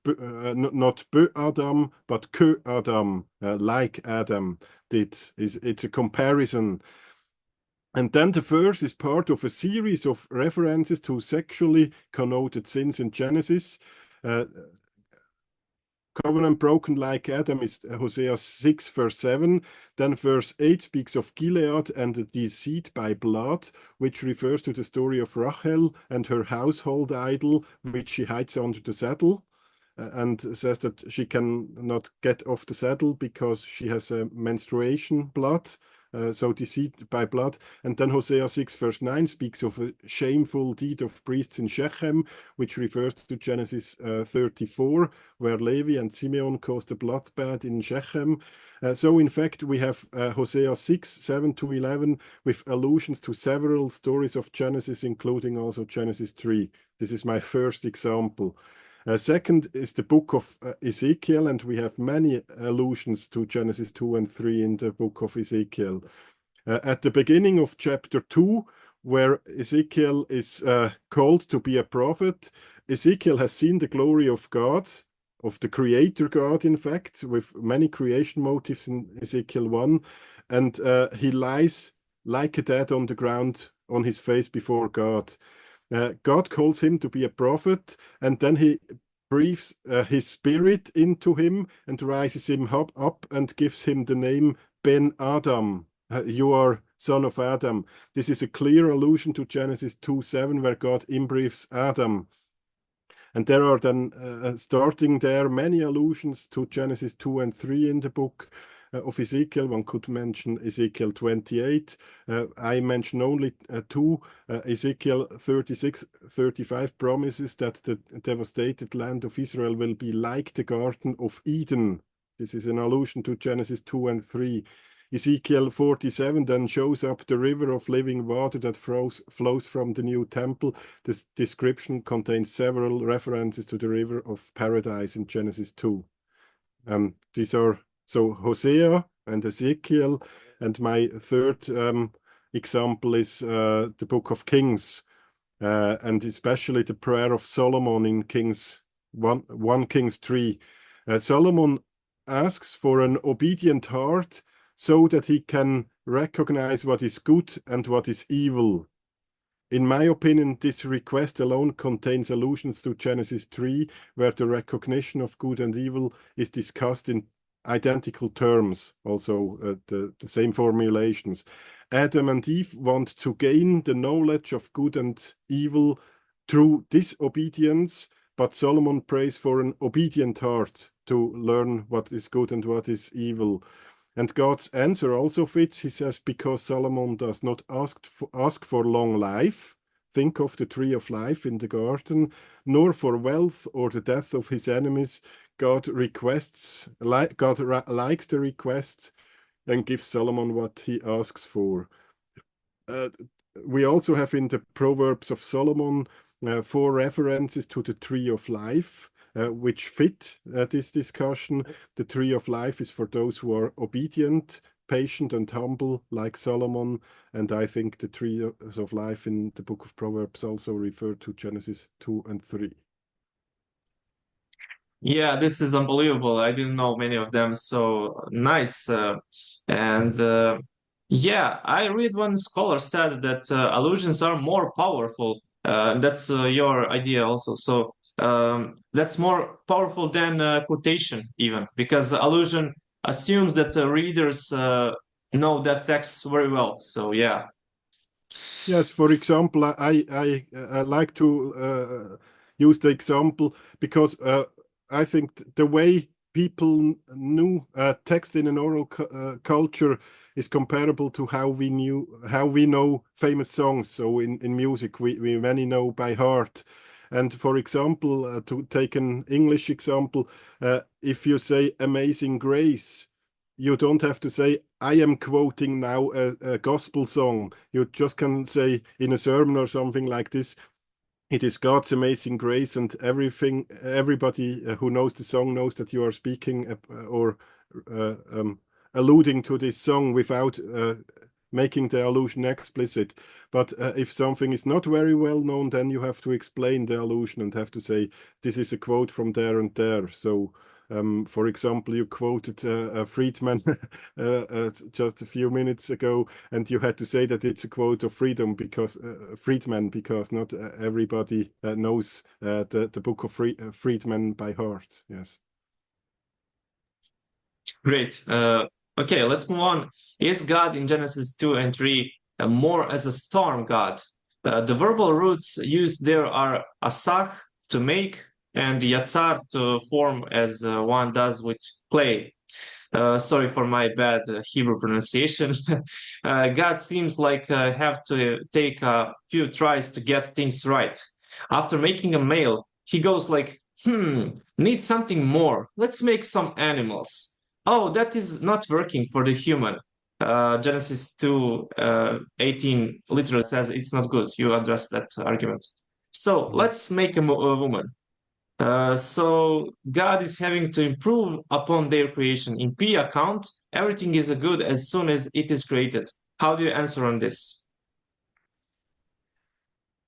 S2: be Adam, but ke Adam, like Adam did. It's a comparison. And then the verse is part of a series of references to sexually connoted sins in Genesis. Covenant broken like Adam is Hosea 6, verse 7. Then verse 8 speaks of Gilead and the deceit by blood, which refers to the story of Rachel and her household idol, which she hides under the saddle. And says that she cannot get off the saddle because she has a menstruation blood. So deceit by blood. And then Hosea 6, verse 9 speaks of a shameful deed of priests in Shechem, which refers to Genesis 34, where Levi and Simeon caused a bloodbath in Shechem. So in fact, we have Hosea 6, 7 to 11, with allusions to several stories of Genesis, including also Genesis 3. This is my first example. Second is the book of Ezekiel, and we have many allusions to Genesis 2 and 3 in the book of Ezekiel. At the beginning of chapter 2, where Ezekiel is called to be a prophet, Ezekiel has seen the glory of God, of the Creator God, in fact, with many creation motifs in Ezekiel 1, and he lies like a dead on the ground on his face before God. God calls him to be a prophet, and then he breathes his spirit into him and rises him up and gives him the name Ben Adam. You are son of Adam. This is a clear allusion to Genesis 2:7, where God imbreathes Adam. And there are then, starting there, many allusions to Genesis 2 and 3 in the book of Ezekiel. One could mention Ezekiel 28. I mention only 2. Ezekiel 36, 35 promises that the devastated land of Israel will be like the Garden of Eden. This is an allusion to Genesis 2 and 3. Ezekiel 47 then shows up the river of living water that flows from the new temple. This description contains several references to the river of paradise in Genesis 2. These are so Hosea and Ezekiel, and my third example is the book of Kings, and especially the prayer of Solomon in Kings 1 Kings 3. Solomon asks for an obedient heart so that he can recognize what is good and what is evil. In my opinion, this request alone contains allusions to Genesis 3, where the recognition of good and evil is discussed in identical terms, also the same formulations. Adam and Eve want to gain the knowledge of good and evil through disobedience, but Solomon prays for an obedient heart to learn what is good and what is evil. And God's answer also fits. He says, because Solomon does not ask for long life, think of the tree of life in the garden, nor for wealth or the death of his enemies. God likes the request and gives Solomon what he asks for. We also have in the Proverbs of Solomon 4 references to the tree of life, which fit this discussion. The tree of life is for those who are obedient, patient, and humble, like Solomon. And I think the trees of life in the book of Proverbs also refer to Genesis 2 and 3.
S1: Yeah, this is unbelievable. I didn't know many of them. So nice. Yeah, I read one scholar said that allusions are more powerful. That's your idea also. So that's more powerful than quotation, even because allusion assumes that the readers know that text very well. So yeah.
S2: Yes, for example, I like to use the example because I think the way people knew text in an oral culture is comparable to how we know famous songs. So in music, we many know by heart. And for example, to take an English example, if you say Amazing Grace, you don't have to say, I am quoting now a gospel song. You just can say in a sermon or something like this, it is God's amazing grace, and everybody who knows the song knows that you are speaking or alluding to this song without making the allusion explicit. But if something is not very well known, then you have to explain the allusion and have to say, this is a quote from there and there. So for example, you quoted Friedman just a few minutes ago, and you had to say that it's a quote of Friedman because not everybody knows the book of Friedman by heart. Yes.
S1: Great. Okay, let's move on. Is God in Genesis 2 and 3 more as a storm god? The verbal roots used there are asach, to make, and yatzar, to form, as one does with clay. Sorry for my bad Hebrew pronunciation. God seems like have to take a few tries to get things right. After making a male, he goes like, need something more. Let's make some animals. Oh, that is not working for the human. Genesis 2, 18 literally says it's not good. You address that argument. So let's make a woman. So God is having to improve upon their creation. In P account, everything is good as soon as it is created. How do you answer on this?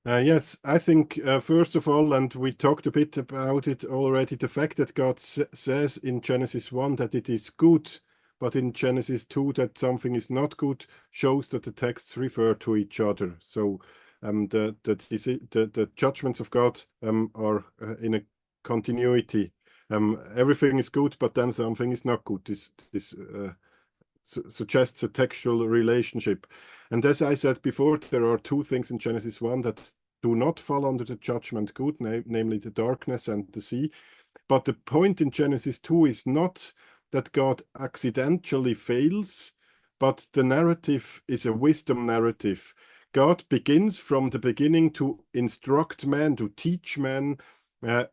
S2: Yes, I think first of all, and we talked a bit about it already, the fact that God says in Genesis 1 that it is good, but in Genesis 2 that something is not good, shows that the texts refer to each other. So the judgments of God are in a continuity. Everything is good, but then something is not good. This suggests a textual relationship. And as I said before, there are two things in Genesis 1 that do not fall under the judgment good, namely the darkness and the sea. But the point in Genesis 2 is not that God accidentally fails, but the narrative is a wisdom narrative. God begins from the beginning to instruct man, to teach man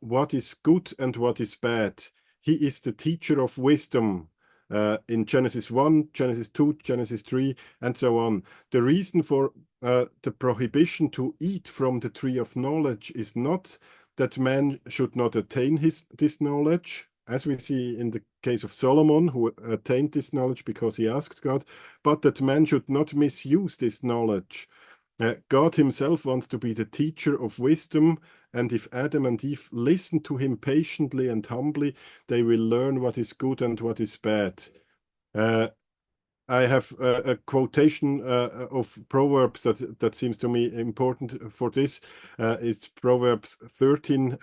S2: what is good and what is bad. He is the teacher of wisdom. in Genesis 1, Genesis 2, Genesis 3, and so on. The reason for the prohibition to eat from the tree of knowledge is not that man should not attain this knowledge, as we see in the case of Solomon, who attained this knowledge because he asked God, but that man should not misuse this knowledge. God himself wants to be the teacher of wisdom, and if Adam and Eve listen to him patiently and humbly, they will learn what is good and what is bad. I have a quotation of Proverbs that seems to me important for this. It's Proverbs 13,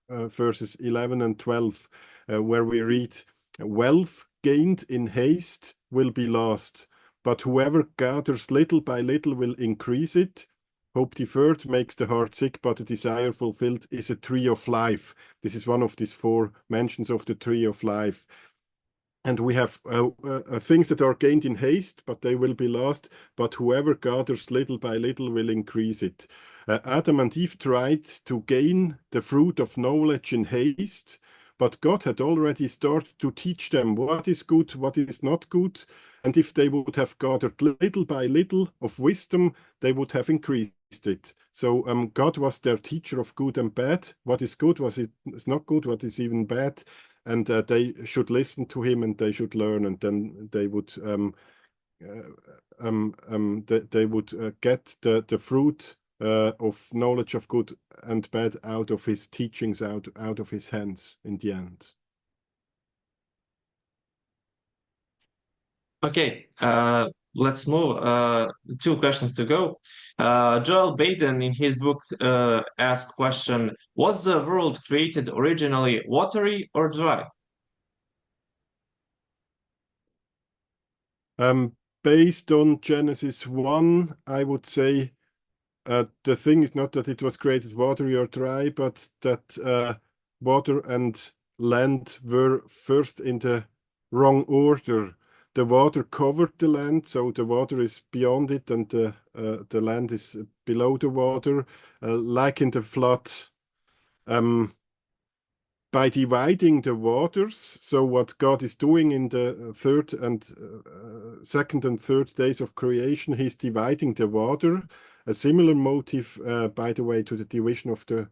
S2: verses 11 and 12, where we read, "Wealth gained in haste will be lost, but whoever gathers little by little will increase it. Hope deferred makes the heart sick, but a desire fulfilled is a tree of life." This is one of these 4 mentions of the tree of life. And we have things that are gained in haste, but they will be lost. But whoever gathers little by little will increase it. Adam and Eve tried to gain the fruit of knowledge in haste, but God had already started to teach them what is good, what is not good. And if they would have gathered little by little of wisdom, they would have increased it. So God was their teacher of good and bad. What is good, what is not good, what is even bad. And they should listen to him, and they should learn, and then they would get the fruit of knowledge of good and bad out of his teachings, out of his hands in the end.
S1: Okay, let's move. 2 questions to go. Joel Baden in his book asked question, was the world created originally watery or dry?
S2: Based on Genesis 1, I would say the thing is not that it was created watery or dry, but that water and land were first in the wrong order. The water covered the land, so the water is beyond it, and the land is below the water, like in the flood. By dividing the waters, so what God is doing in the second and third days of creation, he's dividing the water. A similar motive, by the way, to the division of the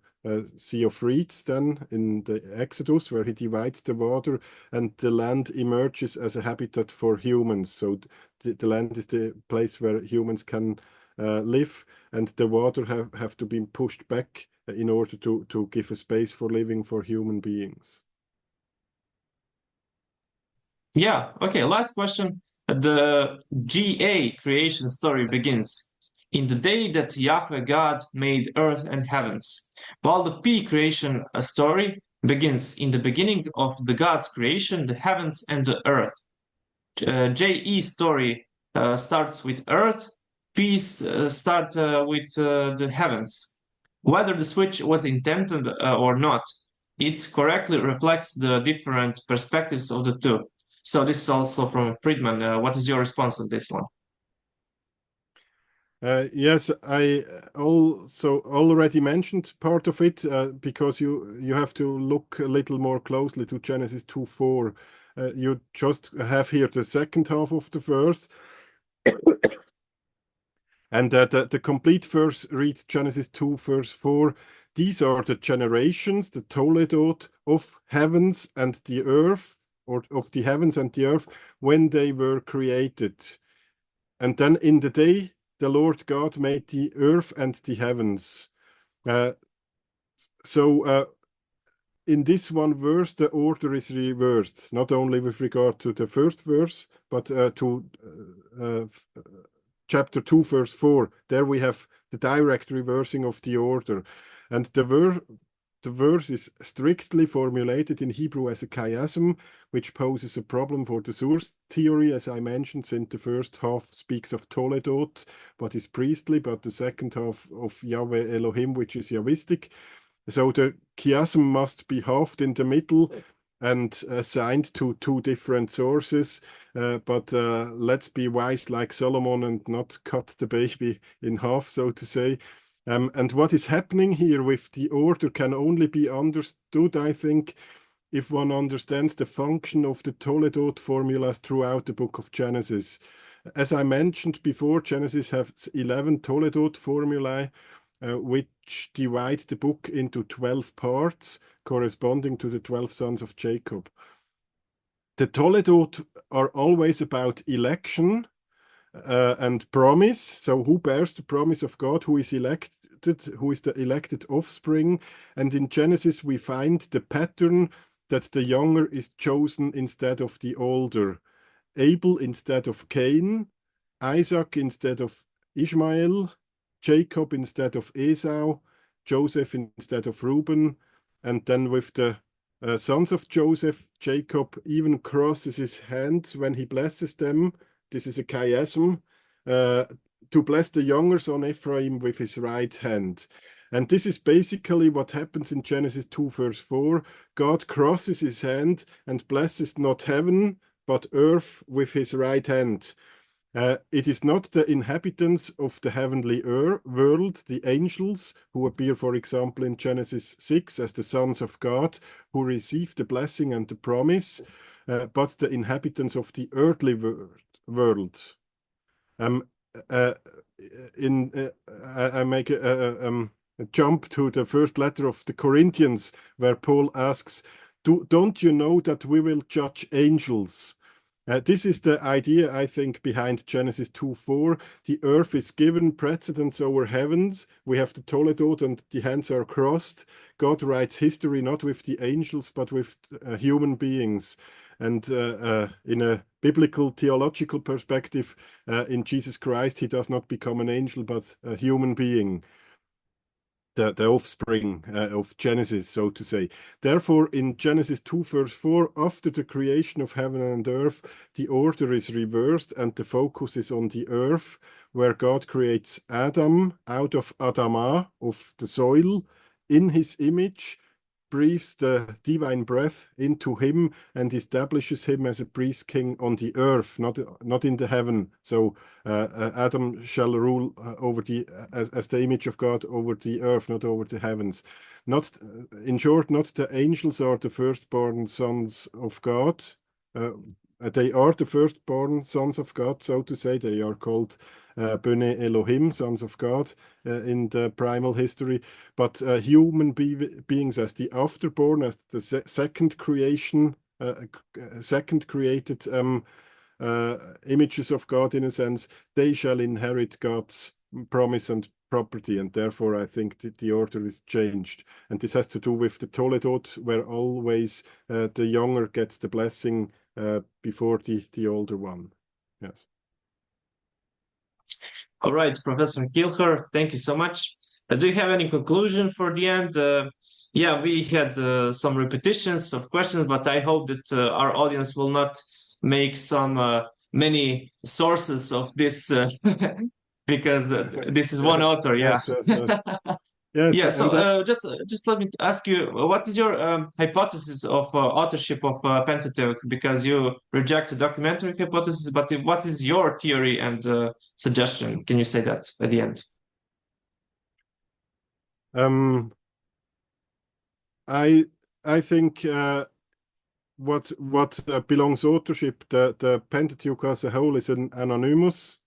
S2: Sea of Reeds then in the Exodus, where he divides the water and the land emerges as a habitat for humans. So the land is the place where humans can live, and the water have to be pushed back in order to give a space for living for human beings.
S1: Yeah, okay, last question. The GA creation story begins in the day that Yahweh God made earth and heavens, while the P creation story begins in the beginning of the God's creation, the heavens and the earth. JE story starts with earth, P start with the heavens. Whether the switch was intended or not, it correctly reflects the different perspectives of the two. So this is also from Friedman. What is your response on this one?
S2: Yes, I also already mentioned part of it because you have to look a little more closely to Genesis 2:4. You just have here the second half of the verse. And the complete verse reads Genesis 2, verse 4. These are the generations, the Toledot of heavens and the earth, or of the heavens and the earth, when they were created. And then in the day, the Lord God made the earth and the heavens. So in this one verse, the order is reversed, not only with regard to the first verse, but to chapter 2, verse 4. There we have the direct reversing of the order. And the verse is strictly formulated in Hebrew as a chiasm, which poses a problem for the source theory, as I mentioned, since the first half speaks of Toledot, what is priestly, but the second half of Yahweh Elohim, which is Yahwistic. So the chiasm must be halved in the middle and assigned to 2 different sources. But let's be wise like Solomon and not cut the baby in half, so to say. And what is happening here with the order can only be understood, I think, if one understands the function of the Toledot formulas throughout the book of Genesis. As I mentioned before, Genesis has 11 Toledot formulae, which divide the book into 12 parts, corresponding to the 12 sons of Jacob. The Toledot are always about election and promise. So who bears the promise of God, who is elected, who is the elected offspring. And in Genesis, we find the pattern that the younger is chosen instead of the older. Abel instead of Cain, Isaac instead of Ishmael, Jacob instead of Esau, Joseph instead of Reuben. And then with the sons of Joseph, Jacob even crosses his hands when he blesses them. This is a chiasm, to bless the younger son Ephraim with his right hand. And this is basically what happens in Genesis 2, verse 4. God crosses his hand and blesses not heaven, but earth with his right hand. It is not the inhabitants of the heavenly world, the angels, who appear, for example, in Genesis 6 as the sons of God, who receive the blessing and the promise, but the inhabitants of the earthly world. I make a jump to the first letter of the Corinthians, where Paul asks, don't you know that we will judge angels? This is the idea, I think, behind Genesis 2:4. The earth is given precedence over heavens. We have the Toledot and the hands are crossed. God writes history not with the angels, but with human beings. And in a biblical theological perspective, in Jesus Christ, he does not become an angel, but a human being. The offspring of Genesis, so to say. Therefore, in Genesis 2, verse 4, after the creation of heaven and earth, the order is reversed and the focus is on the earth, where God creates Adam out of Adamah, of the soil, in his image, breathes the divine breath into him and establishes him as a priest king on the earth, not in the heaven. So Adam shall rule over as the image of God over the earth, not over the heavens. Not, in short, not the angels are the firstborn sons of God. They are the firstborn sons of God, so to say. They are called Bene Elohim, sons of God, in the primal history. But human beings as the afterborn, as the second creation, second created images of God, in a sense, they shall inherit God's promise and property. And therefore, I think the order is changed. And this has to do with the Toledot, where always the younger gets the blessing before the older one. Yes.
S1: All right, Professor Kilchör, thank you so much. Do you have any conclusion for the end? Yeah, we had some repetitions of questions, but I hope that our audience will not make some many sources of this because this is one author. Yeah.
S2: Yes, yes, yes. Yes,
S1: Yeah, so
S2: and
S1: just let me ask you, what is your hypothesis of authorship of Pentateuch? Because you reject the documentary hypothesis, but what is your theory and suggestion? Can you say that at the end?
S2: I think what belongs authorship, the Pentateuch as a whole is an anonymous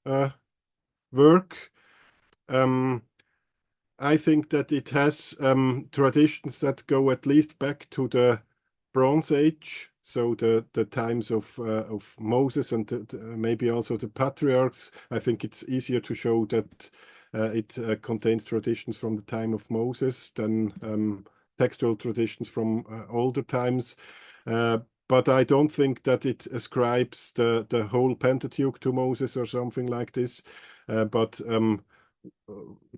S2: work. I think that it has traditions that go at least back to the Bronze Age, so the times of Moses and maybe also the patriarchs. I think it's easier to show that it contains traditions from the time of Moses than textual traditions from older times. But I don't think that it ascribes the whole Pentateuch to Moses or something like this. But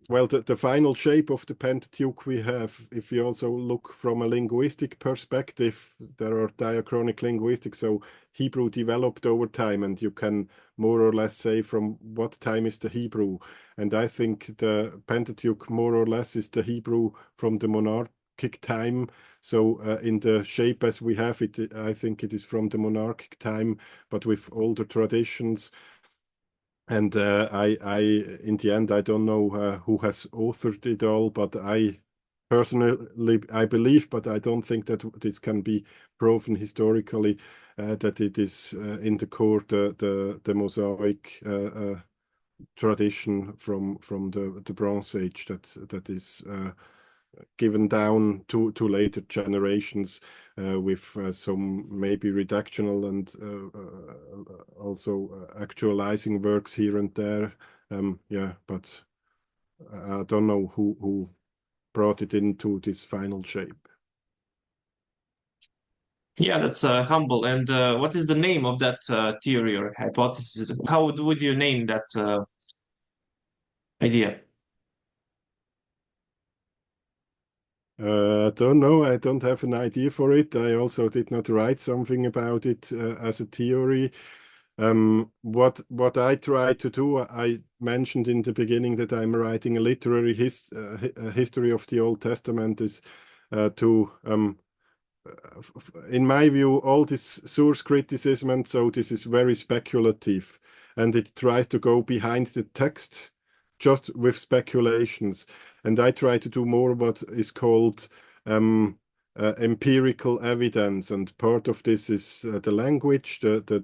S2: well, the final shape of the Pentateuch we have, if we also look from a linguistic perspective, there are diachronic linguistics, so Hebrew developed over time, and you can more or less say from what time is the Hebrew. And I think the Pentateuch more or less is the Hebrew from the monarchic time. So in the shape as we have it, I think it is from the monarchic time, but with older traditions. And in the end, I don't know who has authored it all, but I personally, I believe, but I don't think that this can be proven historically, that it is in the core the Mosaic tradition from the Bronze Age that is given down to later generations with some maybe redactional and also actualizing works here and there. Yeah, but I don't know who brought it into this final shape.
S1: Yeah, that's humble. And what is the name of that theory or hypothesis? How would you name that idea?
S2: I don't know. I don't have an idea for it. I also did not write something about it as a theory. What I try to do, I mentioned in the beginning that I'm writing a literary history of the Old Testament, is to in my view, all this source criticism and so this is very speculative, and it tries to go behind the text just with speculations. And I try to do more what is called empirical evidence, and part of this is the language, the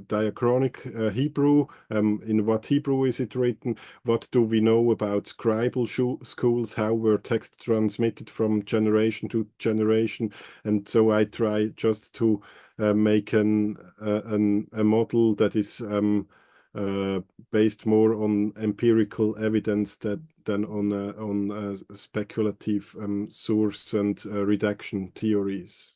S2: diachronic Hebrew. In what Hebrew is it written? What do we know about scribal schools? How were texts transmitted from generation to generation? And so I try just to make a model that is based more on empirical evidence than on speculative source and redaction theories.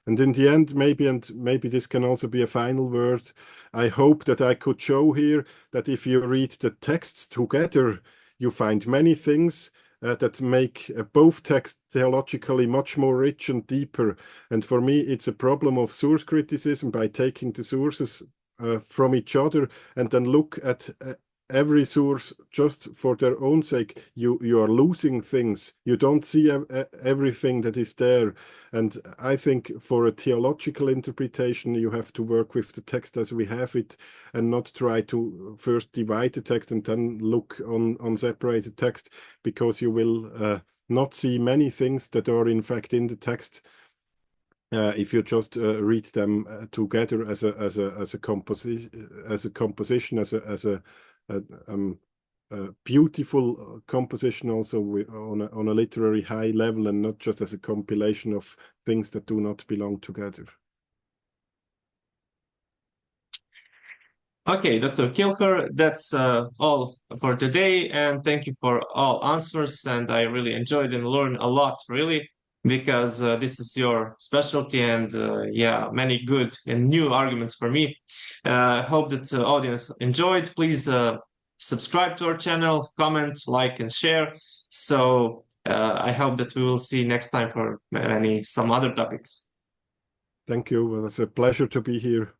S2: And in the end, maybe this can also be a final word, I hope that I could show here that if you read the texts together, you find many things that make both texts theologically much more rich and deeper. And for me, it's a problem of source criticism by taking the sources from each other and then look at every source just for their own sake. You are losing things. You don't see everything that is there. And I think for a theological interpretation, you have to work with the text as we have it and not try to first divide the text and then look on separated text, because you will not see many things that are in fact in the text if you just read them together as a composition, as a beautiful composition, also on a literary high level, and not just as a compilation of things that do not belong together.
S1: Okay, Dr. Kilchör, that's all for today, and thank you for all answers. And I really enjoyed and learned a lot, really, because this is your specialty, and yeah, many good and new arguments for me. Hope that the audience enjoyed. Please subscribe to our channel, comment, like, and share. So I hope that we will see next time for some other topics.
S2: Thank you. Well, it's a pleasure to be here.